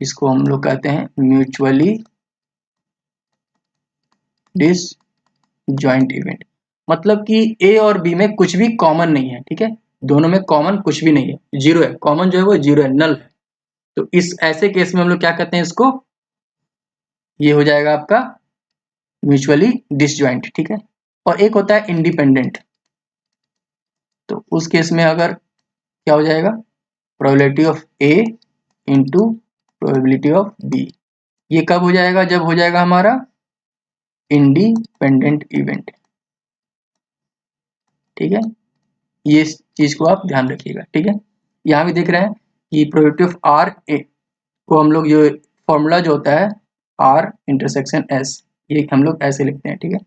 इसको हम लोग कहते हैं म्यूचुअली डिसजॉइंट इवेंट। मतलब कि ए और बी में कुछ भी कॉमन नहीं है, ठीक है, दोनों में कॉमन कुछ भी नहीं है, जीरो है, कॉमन जो है वो जीरो है, नल है। तो इस ऐसे केस में हम लोग क्या कहते हैं इसको, ये हो जाएगा आपका म्यूचुअली डिसजॉइंट, ठीक है। और एक होता है इंडिपेंडेंट, तो उस केस में अगर क्या हो जाएगा probability of A into probability of B, ये कब हो जाएगा जब हो जाएगा हमारा इंडिपेंडेंट इवेंट, ठीक है। ये चीज को आप ध्यान रखिएगा, ठीक है। यहाँ भी देख रहे हैं कि प्रोबेबिलिटी ऑफ आर को हम लोग जो फॉर्मूला जो होता है आर इंटरसेक्शन एस, ये हम लोग ऐसे लिखते हैं, ठीक है।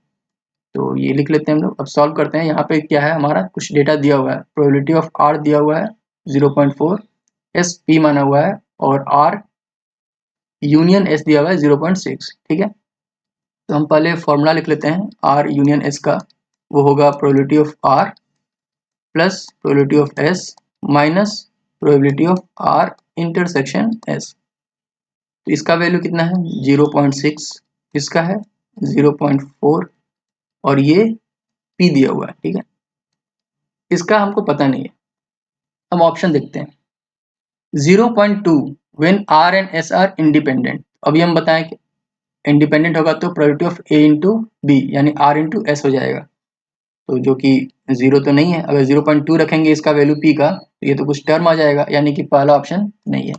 तो ये लिख लेते हैं हम लोग। अब सॉल्व करते हैं। यहाँ पे क्या है, हमारा कुछ डेटा दिया हुआ है, प्रोबेबिलिटी ऑफ आर दिया हुआ है 0.4, एस पी माना हुआ है, और आर यूनियन एस दिया हुआ है 0.6, ठीक है। तो हम पहले फॉर्मूला लिख लेते हैं आर यूनियन एस का। वो होगा probability of R plus probability of S minus probability of R intersection S. तो इसका वैल्यू कितना है 0.6, इसका है 0.4, और ये पी दिया हुआ है, ठीक है। इसका हमको पता नहीं है, हम ऑप्शन देखते हैं। 0.2 when R and S are independent. अभी हम बताएं कि इंडिपेंडेंट होगा तो probability of A into B यानी आर इंटू एस हो जाएगा, तो जो कि 0 तो नहीं है। अगर 0.2 रखेंगे इसका वैल्यू पी का, तो ये तो कुछ टर्म आ जाएगा, यानी कि पहला ऑप्शन नहीं है।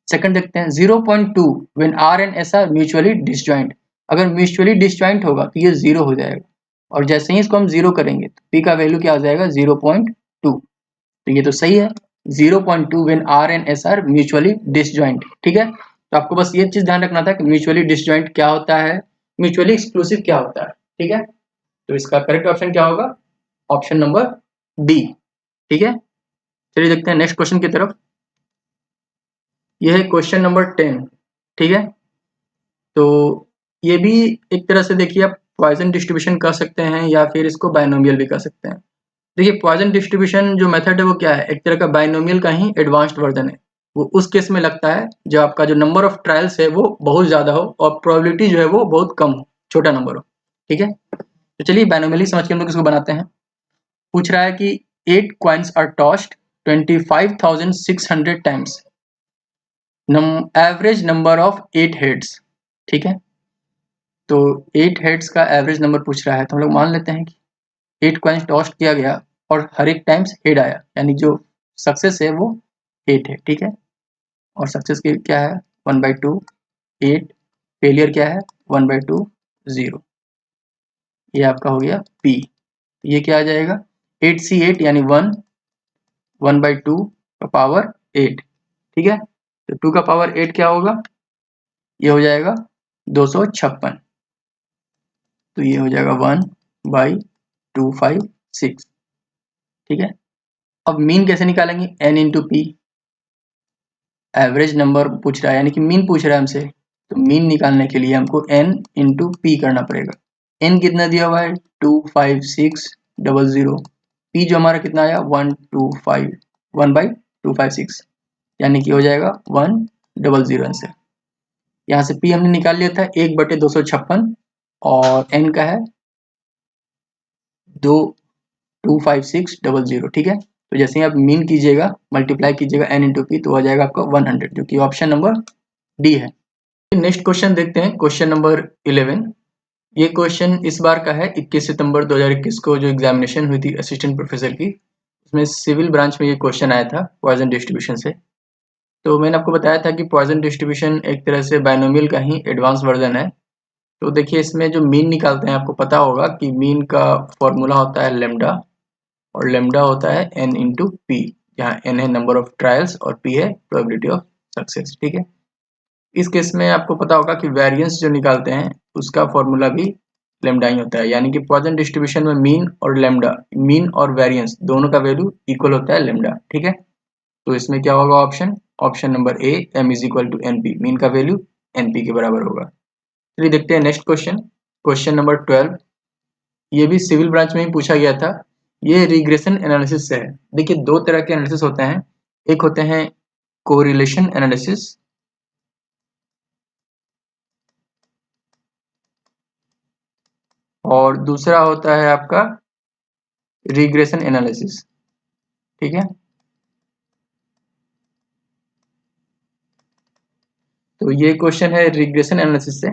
सेकंड देखते हैं 0.2 when R and S are mutually disjoint. अगर म्यूचुअली डिसजॉइंट होगा तो ये 0 हो जाएगा, और जैसे ही इसको हम 0 करेंगे तो पी का वैल्यू क्या आ जाएगा 0.2, तो ये तो सही है 0.2 when R and S are mutually disjoint, ठीक है। तो आपको बस ये चीज ध्यान रखना था कि म्यूचुअली डिसजॉइंट क्या होता है, म्यूचुअली एक्सक्लूसिव क्या होता है, ठीक है। तो इसका करेक्ट ऑप्शन क्या होगा, ऑप्शन नंबर डी, ठीक है। चलिए देखते हैं नेक्स्ट क्वेश्चन की तरफ। यह है क्वेश्चन नंबर 10, ठीक है। तो ये भी एक तरह से देखिए आप पॉइजन डिस्ट्रीब्यूशन कह सकते हैं या फिर इसको बायनोमियल भी कह सकते हैं। देखिए पॉइजन डिस्ट्रीब्यूशन जो मेथड है वो क्या है, एक तरह का बायनोमियल का ही एडवांस्ड वर्जन है। वो उस केस में लगता है जब आपका जो नंबर ऑफ ट्रायल्स है वो बहुत ज़्यादा हो और प्रोबेबिलिटी जो है वो बहुत कम हो, छोटा नंबर हो, ठीक है। तो चलिए बायनोमियल ही समझ के हम लोग इसको बनाते हैं। पूछ रहा है कि 8 coins are tossed 25,600 times, average number of 8 heads, ठीक है। तो 8 हेड्स का एवरेज नंबर पूछ रहा है, तो हम लोग मान लेते हैं कि 8 कॉइन्स टॉस्ट किया गया और हर एक टाइम्स हेड आया, यानी जो सक्सेस है वो 8 है, ठीक है। और सक्सेस की क्या है 1/2 8, फेलियर क्या है 1/2 0। ये आपका हो गया P। ये क्या आ जाएगा 8C8 यानी 1/2 का पावर 8, ठीक है। तो 2 का पावर 8 क्या होगा, ये हो जाएगा 256, तो ये हो जाएगा 1/256, ठीक है। अब मीन कैसे निकालेंगे, n into P. Average number पूछ रहा है यानी कि मीन पूछ रहा है हमसे, तो मीन निकालने के लिए हमको n इंटू पी करना पड़ेगा। n कितना दिया हुआ है 25600, p जो हमारा कितना आया 1/256, यानी कि हो जाएगा 100 आंसर। यहाँ से p हमने निकाल लिया था 1/256 और n का है 25600, ठीक है। तो जैसे ही आप मीन कीजिएगा मल्टीप्लाई कीजिएगा n इंटू पी, तो आ जाएगा आपका 100, जो कि ऑप्शन नंबर डी है। नेक्स्ट क्वेश्चन देखते हैं, क्वेश्चन नंबर 11। ये क्वेश्चन इस बार का है 21 सितंबर 2021 को जो एग्जामिनेशन हुई थी असिस्टेंट प्रोफेसर की, उसमें सिविल ब्रांच में ये क्वेश्चन आया था पॉइजन डिस्ट्रीब्यूशन से। तो मैंने आपको बताया था कि पॉइजन डिस्ट्रीब्यूशन एक तरह से बायनोमियल का ही एडवांस वर्जन है। तो देखिए इसमें जो मीन निकालते हैं, आपको पता होगा कि मीन का फॉर्मूला होता है लेमडा, और लेमडा होता है n इंटू पी, जहाँ n है नंबर ऑफ ट्रायल्स और p है प्रोबेबिलिटी ऑफ सक्सेस, ठीक है। इस केस में आपको पता होगा कि वेरिएंस जो निकालते हैं उसका फॉर्मूला भी लेमडा ही होता है, यानी कि पॉइजन डिस्ट्रीब्यूशन में मीन और लेमडा, मीन और वेरिएंस दोनों का वैल्यू इक्वल होता है लेमडा, ठीक है। तो इसमें क्या होगा option, option number A m is equal to N P, mean का वैल्यू एन पी के बराबर होगा। चलिए देखते हैं नेक्स्ट क्वेश्चन, क्वेश्चन नंबर 12। ये भी सिविल ब्रांच में ही पूछा गया था। ये रिग्रेशन एनालिसिस से है। देखिए दो तरह के एनालिसिस होते हैं, एक होते हैं कोरिलेशन एनालिसिस और दूसरा होता है आपका रिग्रेशन एनालिसिस, ठीक है। तो ये क्वेश्चन है रिग्रेशन एनालिसिस से।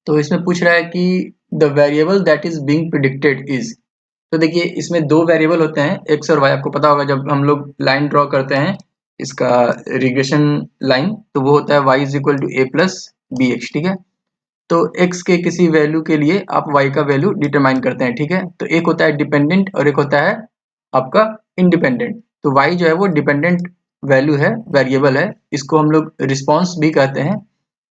तो इसमें पूछ रहा है कि the variable that is being predicted is. तो देखिए इसमें दो वेरिएबल होते हैं एक्स और वाई। आपको पता होगा जब हम लोग लाइन ड्रॉ करते हैं इसका रिग्रेशन लाइन, तो वो होता है y is equal to A plus B X, ठीक है। तो x के किसी वैल्यू के लिए आप y का वैल्यू डिटरमाइन करते हैं, ठीक है। तो एक होता है डिपेंडेंट और एक होता है आपका इंडिपेंडेंट। तो y जो है वो डिपेंडेंट वैल्यू है, वेरिएबल है, इसको हम लोग रिस्पॉन्स भी कहते हैं।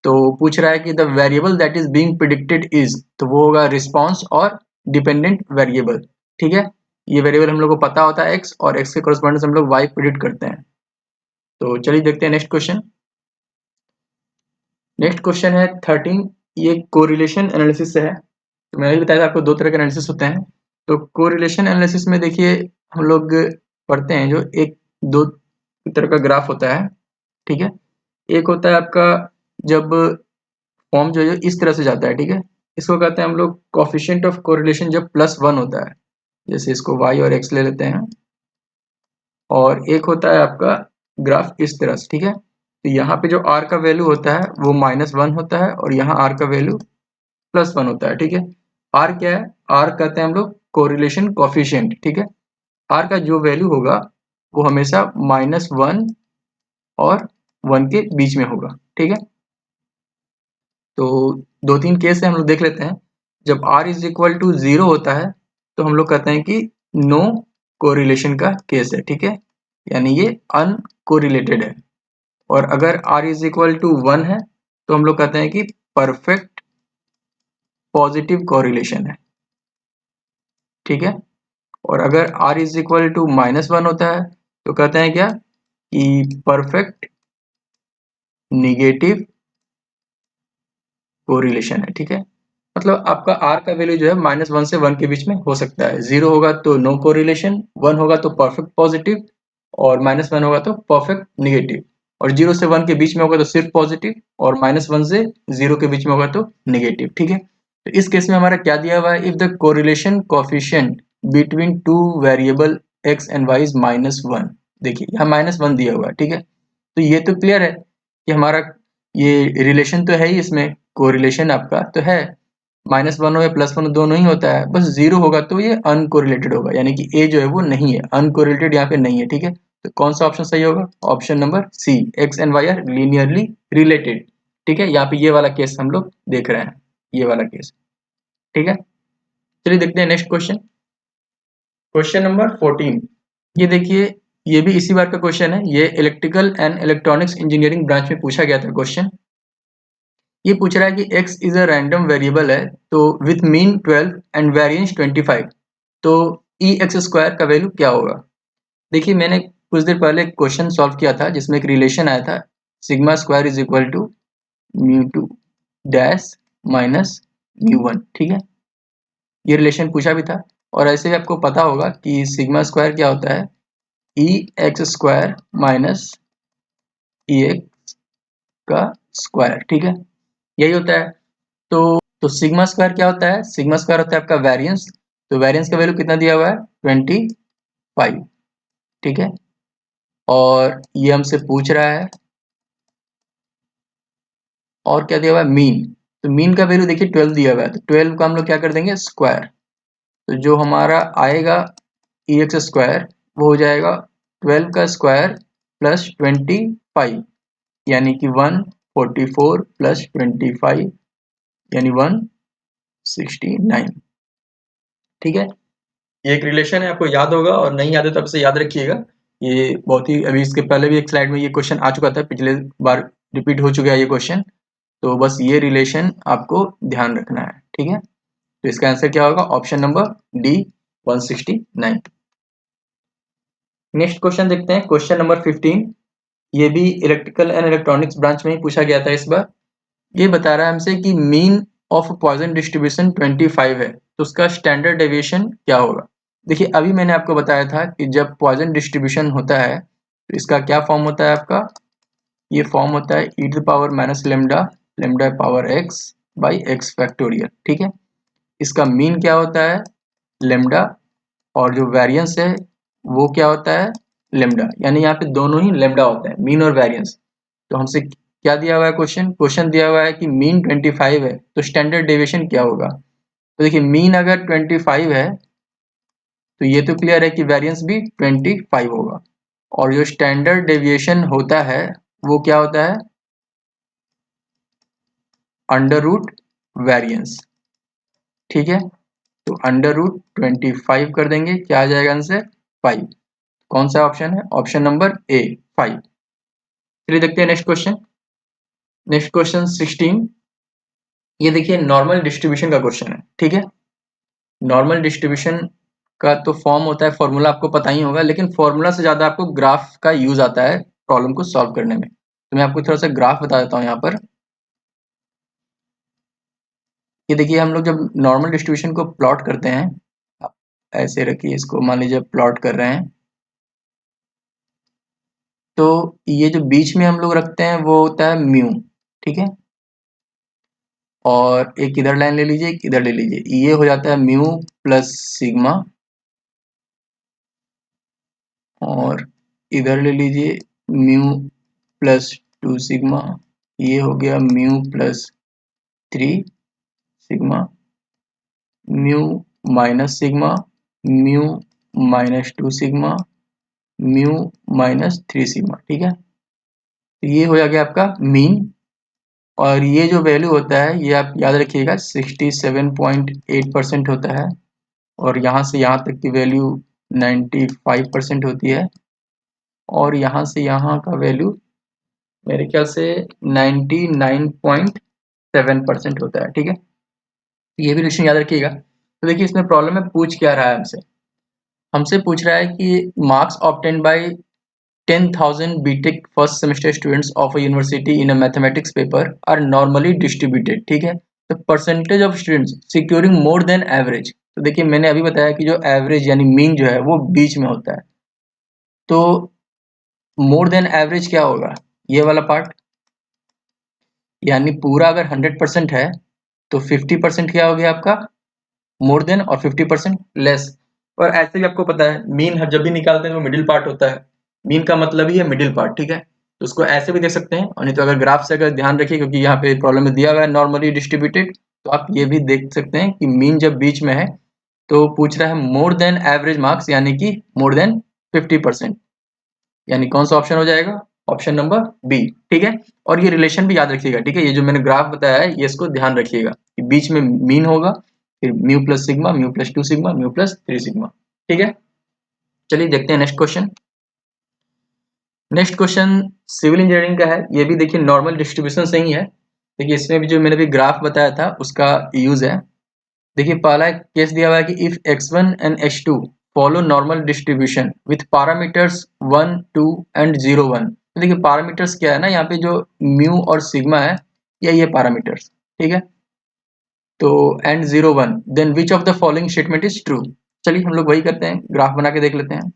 तो पूछ रहा है कि the variable that is being predicted is, तो वो होगा रिस्पॉन्स और डिपेंडेंट वेरिएबल। ठीक है, ये वेरिएबल हम लोग को पता होता है x, और x के कॉरस्पॉन्डेंस हम लोग y प्रिडिक्ट करते हैं। तो चलिए देखते हैं नेक्स्ट क्वेश्चन। नेक्स्ट क्वेश्चन है 13, ये कोरिलेशन एनालिसिस से है। तो मैंने भी बताया था आपको दो तरह के एनालिसिस होते हैं। तो कोरिलेशन एनालिसिस में देखिए हम लोग पढ़ते हैं जो एक दो तरह का ग्राफ होता है। ठीक है, एक होता है आपका जब फॉर्म जो है इस तरह से जाता है। ठीक है, इसको कहते हैं हम लोग कोफिशिएंट ऑफ कोरिलेशन जब +1 होता है, जैसे इसको y और x ले लेते हैं। और एक होता है आपका ग्राफ इस तरह से। ठीक है, तो यहाँ पे जो r का वैल्यू होता है वो -1 होता है, और यहाँ r का वैल्यू +1 होता है। ठीक है, r क्या है, r कहते हैं हम लोग कोरिलेशन कोफिशिएंट। ठीक है, r का जो वैल्यू होगा वो हमेशा -1 और 1 के बीच में होगा। ठीक है, तो दो तीन केस है हम लोग देख लेते हैं। जब r इज इक्वल टू 0 होता है तो हम लोग कहते हैं कि नो कोरिलेशन का केस है। ठीक है, यानी ये अनकोरिलेटेड है। और अगर r इज इक्वल टू 1 है तो हम लोग कहते हैं कि परफेक्ट पॉजिटिव कोरिलेशन है। ठीक है, और अगर r इज इक्वल टू -1 होता है तो कहते हैं क्या कि परफेक्ट निगेटिव कोरिलेशन है। ठीक है, मतलब आपका r का वैल्यू जो है -1 से 1 के बीच में हो सकता है। 0 होगा तो नो कोरिलेशन, 1 होगा तो परफेक्ट पॉजिटिव, और -1 होगा तो परफेक्ट निगेटिव, और 0 से 1 के बीच में होगा तो सिर्फ पॉजिटिव, और -1 से 0 के बीच में होगा तो निगेटिव। ठीक है, तो इस केस में हमारा क्या दिया हुआ है, if the correlation coefficient between two variable x and y is -1। देखिए यहाँ -1 दिया हुआ है। ठीक है, तो ये तो क्लियर है कि हमारा ये रिलेशन तो है ही, इसमें कोरिलेशन आपका तो है, -1 हो या +1 हो दोनों ही होता है। बस 0 होगा तो ये अनकोरिलेटेड होगा, यानी कि a जो है वो नहीं है, अनकोरिलेटेड यहाँ पे नहीं है। ठीक है, तो कौन सा ऑप्शन सही होगा, option number C, x and y are linearly related. ठीक है, यहाँ पे ये वाला केस हम लोग देख रहे हैं, ये वाला केस। ठीक है, चलिए देखते हैं नेक्स्ट क्वेश्चन। क्वेश्चन नंबर 14, ये देखिए ये भी इसी बार का क्वेश्चन है। ये electrical and electronics engineering branch में पूछा गया था क्वेश्चन। ये पूछ रहा है कि x is a random variable है, तो विथ मीन 12 एंड वेरिएंस 25, तो e(x²) का वैल्यू क्या होगा। देखिए मैंने कुछ देर पहले एक क्वेश्चन सॉल्व किया था जिसमें एक रिलेशन आया था, σ² is equal to μ2 dash minus μ1। ठीक है, ये रिलेशन पूछा भी था। और ऐसे भी आपको पता होगा कि σ² क्या होता है, e(x² माइनस e(x) का स्क्वायर। ठीक है, यही होता है। तो σ² क्या होता है, σ² होता है आपका वेरिएंस। तो वेरिएंस का वैल्यू कितना दिया हुआ है, 25। ठीक है, और ये हमसे पूछ रहा है और क्या दिया हुआ है, मीन। तो मीन का वैल्यू देखिए 12 दिया हुआ है, तो 12 का हम लोग क्या कर देंगे, स्क्वायर। तो जो हमारा आएगा e(x²) वो हो जाएगा 12 का स्क्वायर प्लस 25, यानी कि 144 प्लस 25 यानी 169। ठीक है, ये एक रिलेशन है, आपको याद होगा, और नहीं याद है तो आप इसे याद रखिएगा। ये बहुत ही, अभी इसके पहले भी एक स्लाइड में ये क्वेश्चन आ चुका था, पिछले बार रिपीट हो चुका है ये क्वेश्चन। तो बस ये रिलेशन आपको ध्यान रखना है। ठीक है, तो इसका आंसर क्या होगा, option number D, 169। Next question देखते हैं, क्वेश्चन नंबर 15। ये भी इलेक्ट्रिकल एंड इलेक्ट्रॉनिक्स ब्रांच में ही पूछा गया था इस बार। ये बता रहा है हमसे कि मीन ऑफ पॉइजन डिस्ट्रीब्यूशन 25 है, तो उसका स्टैंडर्ड डेविएशन क्या होगा। देखिए अभी मैंने आपको बताया था कि जब पॉइजन डिस्ट्रीब्यूशन होता है तो इसका क्या फॉर्म होता है आपका, ये फॉर्म होता है e⁻⁻ lambda power x by x factorial. ठीक है, इसका मीन क्या होता है, लैम्डा, और जो वेरिएंस है वो क्या होता है, लैम्डा। यानी यहाँ पे दोनों ही लैम्डा होता है, मीन और वेरिएंस। तो हमसे क्या दिया हुआ है, क्वेश्चन दिया हुआ है कि मीन 25 है तो स्टैंडर्ड डेविएशन क्या होगा। तो देखिए मीन अगर 25 है तो ये तो क्लियर है कि वेरिएंस भी 25 होगा, और जो स्टैंडर्ड डेविएशन होता है वो क्या होता है, अंडर रूट वेरिएंस। ठीक है, तो अंडर रूट 25 कर देंगे, क्या आ जाएगा आंसर, 5। कौन सा ऑप्शन है? ऑप्शन नंबर ए 5। चलिए देखते हैं नेक्स्ट क्वेश्चन। Next question 16। ये देखिए नॉर्मल डिस्ट्रीब्यूशन का क्वेश्चन है, ठीक है। नॉर्मल डिस्ट्रीब्यूशन का तो फॉर्म होता है, फॉर्मूला आपको पता ही होगा, लेकिन फॉर्मूला से ज़्यादा आपको ग्राफ का यूज आता है प्रॉब्लम को सॉल्व करने में। तो मैं आपको थोड़ा सा ग्राफ बता देता हूँ यहाँ पर। ये देखिए हम लोग जब नॉर्मल डिस्ट्रीब्यूशन को प्लॉट करते हैं, आप ऐसे रखिए इसको, मान लीजिए प्लॉट कर रहे हैं, तो ये जो बीच में हम लोग रखते हैं वो होता है म्यू, ठीक है। और एक इधर लाइन ले लीजिए, एक इधर ले लीजिए, ये हो जाता है म्यू प्लस सिग्मा, और इधर ले लीजिए म्यू प्लस 2 सिग्मा, ये हो गया mu plus 3 sigma, mu minus sigma, mu minus 2 sigma, mu minus 3 sigma, ठीक है। तो ये हो गया आपका मीन, और ये जो वैल्यू होता है ये आप याद रखिएगा 67.8% होता है, और यहाँ से यहाँ तक की वैल्यू 95% होती है, और यहाँ से यहाँ का वैल्यू मेरे ख्याल से 99.7% होता है, ठीक है। ये भी रिलेशन याद रखिएगा। तो देखिए इसमें प्रॉब्लम में पूछ क्या रहा है हमसे। हमसे पूछ रहा है कि marks obtained by 10,000 BTech first semester students of a university in a mathematics paper are normally distributed, ठीक है। तो percentage of students securing more than average. तो देखिए मैंने अभी बताया कि जो एवरेज यानी मीन जो है वो बीच में होता है, तो मोर देन एवरेज क्या होगा? ये वाला पार्ट, यानी पूरा अगर 100% है तो 50% क्या हो गया आपका मोर देन, और 50% लेस। और ऐसे भी आपको पता है मीन जब भी निकालते हैं तो मिडिल पार्ट होता है, मीन का मतलब ही है मिडिल पार्ट, ठीक है। तो उसको ऐसे भी देख सकते हैं, और नहीं तो अगर ग्राफ से अगर ध्यान रखिए, क्योंकि यहाँ पे प्रॉब्लम में दिया हुआ है नॉर्मली डिस्ट्रीब्यूटेड, तो आप ये भी देख सकते हैं कि मीन जब बीच में है तो पूछ रहा है मोर देन एवरेज मार्क्स, यानी कि मोर देन 50%, यानी कौन सा ऑप्शन हो जाएगा? ऑप्शन नंबर बी, ठीक है। और ये रिलेशन भी याद रखिएगा, ठीक है। ये जो मैंने ग्राफ बताया है ये इसको ध्यान रखिएगा कि बीच में मीन होगा, फिर mu plus sigma, mu plus 2 sigma, mu plus 3 sigma, ठीक है। चलिए देखते हैं next question. Next question civil engineering का है। ये भी देखिए नॉर्मल डिस्ट्रीब्यूशन से ही है। देखिए इसमें भी जो मैंने भी ग्राफ बताया था उसका यूज है। देखिए पहला केस दिया हुआ है कि if x1 and x2 follow normal distribution with parameters 1 2 and 0 1। तो देखिए पैरामीटर्स क्या है ना, यहाँ पे जो म्यू और सिग्मा है ये पैरामीटर्स, ठीक है। तो and 0 1, then which of the following statement is true. चलिए हम लोग वही करते हैं, ग्राफ बना के देख लेते हैं।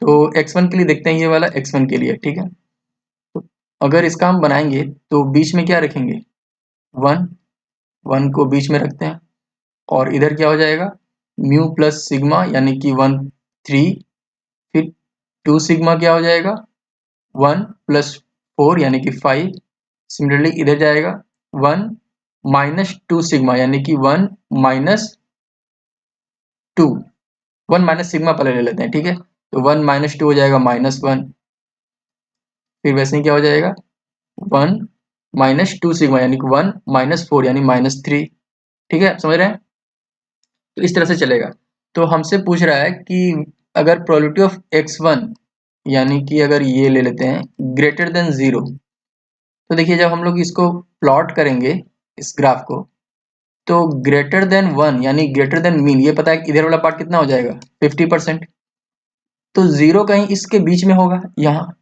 तो x1 के लिए देखते हैं, ये वाला x1 के लिए, ठीक है। तो अगर इसका हम बनाएंगे तो बीच में क्या रखेंगे? 1, 1 को बीच में रखते हैं, और इधर क्या हो जाएगा? म्यू प्लस सिग्मा यानी कि 1 3, फिर 2 सिग्मा क्या हो जाएगा? 1 प्लस 4 यानी कि 5। सिमिलरली इधर जाएगा 1 माइनस 2 सिग्मा यानी कि 1 माइनस 2, 1 माइनस सिग्मा पहले ले लेते हैं, ठीक है। तो 1 माइनस 2 हो जाएगा -1, फिर वैसे ही क्या हो जाएगा 1 माइनस 2 सिग्मा यानी कि 1 माइनस 4 यानी -3, ठीक है, समझ रहे हैं। तो इस तरह से चलेगा। तो हमसे पूछ रहा है कि अगर प्रोबेबिलिटी ऑफ x1 यानी कि अगर ये ले लेते हैं ग्रेटर देन 0, तो देखिए जब हम लोग इसको प्लॉट करेंगे इस ग्राफ को, तो ग्रेटर देन 1 यानी ग्रेटर देन मीन, ये पता है इधर वाला पार्ट कितना हो जाएगा 50%। तो 0 कहीं इसके बीच में होगा यहाँ,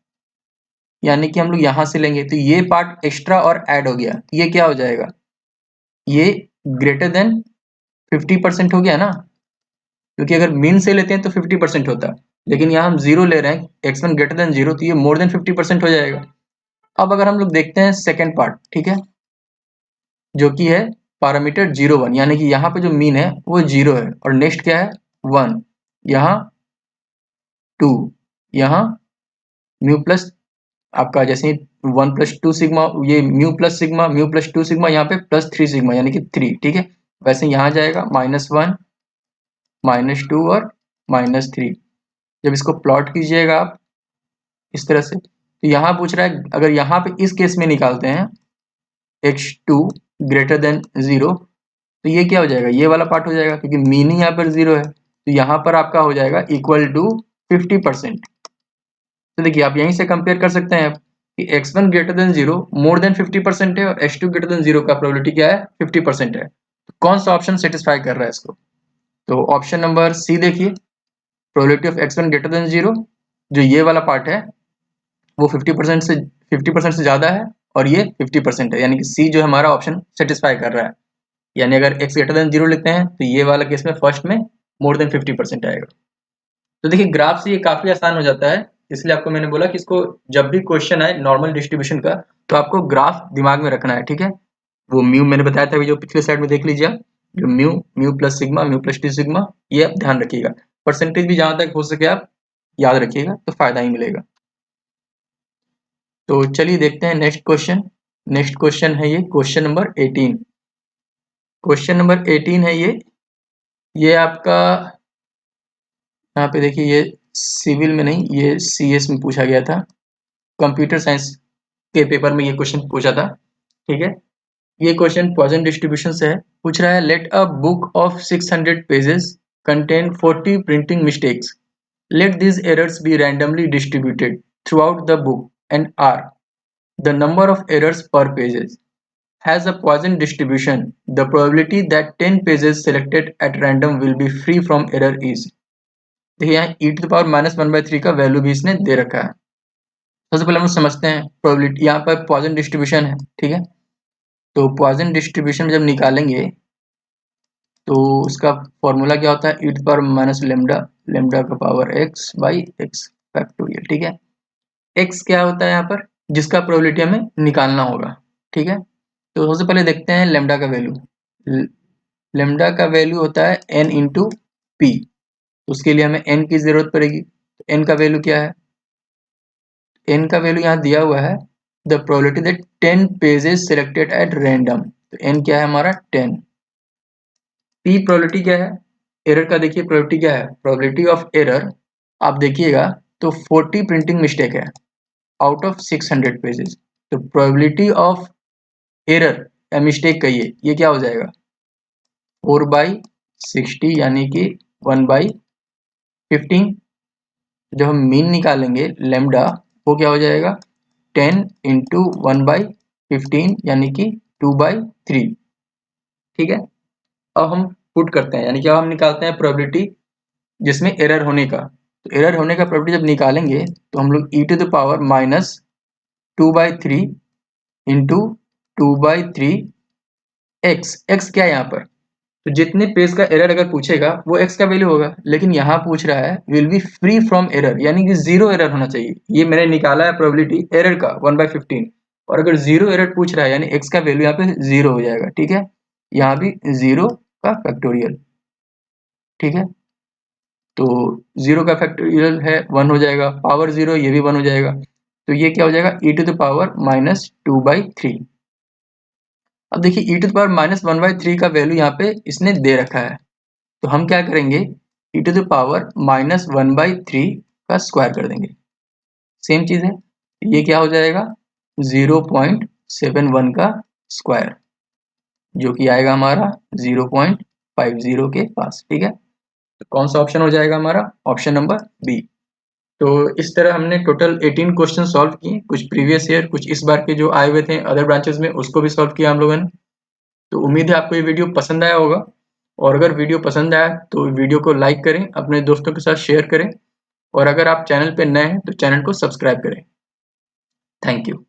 यानी कि हम लोग यहाँ से लेंगे तो ये पार्ट एक्स्ट्रा और ऐड हो गया, ये क्या हो जाएगा? ये ग्रेटर देन 50% हो गया ना, क्योंकि अगर मीन से लेते हैं तो 50% होता है, लेकिन यहाँ हम 0 ले रहे हैं, x1 ग्रेटर देन 0, तो ये मोर देन 50% हो जाएगा। अब अगर हम लोग देखते हैं सेकेंड पार्ट, ठीक है, जो कि है पैरामीटर 0 1, यानी कि यहाँ पे जो मीन है वो 0 है, और नेक्स्ट क्या है 1, यहाँ 2, यहाँ म्यू प्लस आपका जैसे ही 1 प्लस 2 सिग्मा, ये mu plus sigma, mu plus 2 sigma, यहाँ पे प्लस 3 सिग्मा यानी कि 3, ठीक है। वैसे यहाँ जाएगा -1 -2 और -3। जब इसको प्लॉट कीजिएगा आप इस तरह से, तो यहाँ पूछ रहा है अगर यहाँ पे इस केस में निकालते हैं x2 ग्रेटर देन 0, तो ये क्या हो जाएगा? ये वाला पार्ट हो जाएगा, क्योंकि मीन ही यहाँ पर 0 है, तो तो यहाँ पर आपका हो जाएगा इक्वल टू 50%। तो देखिए आप यहीं से कंपेयर कर सकते हैं कि x1 greater than 0 more than 50% है और x2 ग्रेटर देन 0 का प्रोबेबिलिटी क्या है 50% है। तो कौन सा ऑप्शन सेटिस्फाई कर रहा है इसको? तो ऑप्शन नंबर सी देखिए, probability of x1 greater than 0, जो ये वाला पार्ट है वो 50% से ज़्यादा है और ये 50% है, यानी कि सी जो हमारा ऑप्शन सेटिस्फाई कर रहा है। यानी अगर x ग्रेटर देन 0 लिखते हैं तो ये वाला केस में फर्स्ट में मोर देन 50% आएगा। तो देखिए ग्राफ से ये काफ़ी आसान हो जाता है, इसलिए आपको मैंने बोला कि इसको जब भी क्वेश्चन आए नॉर्मल डिस्ट्रीब्यूशन का तो आपको ग्राफ दिमाग में रखना है, ठीक है। वो म्यू मैंने बताया था अभी जो पिछले स्लाइड में देख लीजिए आप, जो mu plus sigma, mu plus T sigma, ये आप ध्यान रखिएगा। परसेंटेज भी जहां तक हो सके आप याद रखिएगा तो फायदा ही मिलेगा। तो चलिए देखते हैं नेक्स्ट क्वेश्चन। नेक्स्ट क्वेश्चन है ये क्वेश्चन नंबर 18। क्वेश्चन नंबर 18 है ये आपका, यहाँ पे देखिए ये सिविल में नहीं, ये CS में पूछा गया था, कंप्यूटर साइंस के पेपर में ये क्वेश्चन पूछा था, ठीक है। ये क्वेश्चन पॉइसन डिस्ट्रीब्यूशन से है। पूछ रहा है let a book of 600 pages contain 40 printing mistakes, let these errors be randomly distributed throughout the book and are the number of errors per pages has a Poisson distribution. The probability that 10 pages selected at random will be free from error is। देखिए यहाँ e⁻⁻⁻³ का value भी इसने दे रखा है। सबसे पहले हम लोग समझते हैं प्रोबेबिलिटी, यहाँ पर पॉइसन डिस्ट्रीब्यूशन है, ठीक है। तो पॉइसन डिस्ट्रीब्यूशन में जब निकालेंगे तो उसका फॉर्मूला क्या होता है, e⁻⁻⁻, का power x by x factorial, ठीक है। x क्या होता है यहाँ पर, जिसका प्रोबेबिलिटी हमें निकालना होगा, ठीक है। तो सबसे पहले देखते हैं लेमडा का वैल्यू। लेमडा का वैल्यू होता है n इंटू पी, उसके लिए हमें n की जरूरत पड़ेगी। तो n का वैल्यू क्या है, n का वैल्यू यहाँ दिया हुआ है the probability that 10 pages selected at random, तो n क्या है हमारा 10। p प्रोबेबिलिटी क्या है, एरर का देखिए प्रोबेबिलिटी क्या है, प्रोबेबिलिटी ऑफ एरर आप देखिएगा तो 40 प्रिंटिंग मिस्टेक है आउट ऑफ 600 पेजेस। तो प्रोबेबिलिटी ऑफ एरर या मिस्टेक कहिए, ये क्या हो जाएगा 4/60 यानी कि 1/15। जब हम मीन निकालेंगे लेमडा, वो क्या हो जाएगा 10 इंटू 1/15 यानी कि 2/3, ठीक है। अब हम पुट करते हैं, यानी कि अब हम निकालते हैं प्रोबेबिलिटी जिसमें एरर होने का। तो एरर होने का प्रोबेबिलिटी जब निकालेंगे तो हम लोग e⁻⁻2/3 इंटू 2/3 x क्या है यहाँ पर, तो जितने पेज का एरर अगर पूछेगा वो x का वैल्यू होगा, लेकिन यहाँ पूछ रहा है will be free from error, यानी कि जीरो एरर होना चाहिए। ये मैंने निकाला है प्रोबेबिलिटी एरर का 1/15, और अगर जीरो एरर पूछ रहा है यानी x का वैल्यू यहाँ पे जीरो हो जाएगा, ठीक है। यहाँ भी जीरो का फैक्टोरियल, ठीक है। तो जीरो का फैक्टोरियल है 1 हो जाएगा, पावर जीरो ये भी 1 हो जाएगा, तो ये क्या हो जाएगा e⁻⁻2/3। अब देखिए e⁻⁻1/3 का वैल्यू यहाँ पे इसने दे रखा है, तो हम क्या करेंगे e⁻⁻1/3 का स्क्वायर कर देंगे। सेम चीज है, ये क्या हो जाएगा 0.71 का स्क्वायर, जो कि आएगा हमारा 0.50 के पास, ठीक है। तो कौन सा ऑप्शन हो जाएगा हमारा, ऑप्शन नंबर बी। तो इस तरह हमने टोटल 18 क्वेश्चन सॉल्व किए, कुछ प्रीवियस ईयर, कुछ इस बार के जो आए हुए थे अदर ब्रांचेस में, उसको भी सॉल्व किया हम लोगों ने। तो उम्मीद है आपको ये वीडियो पसंद आया होगा, और अगर वीडियो पसंद आया तो वीडियो को लाइक करें, अपने दोस्तों के साथ शेयर करें, और अगर आप चैनल पर नए हैं तो चैनल को सब्सक्राइब करें। Thank you.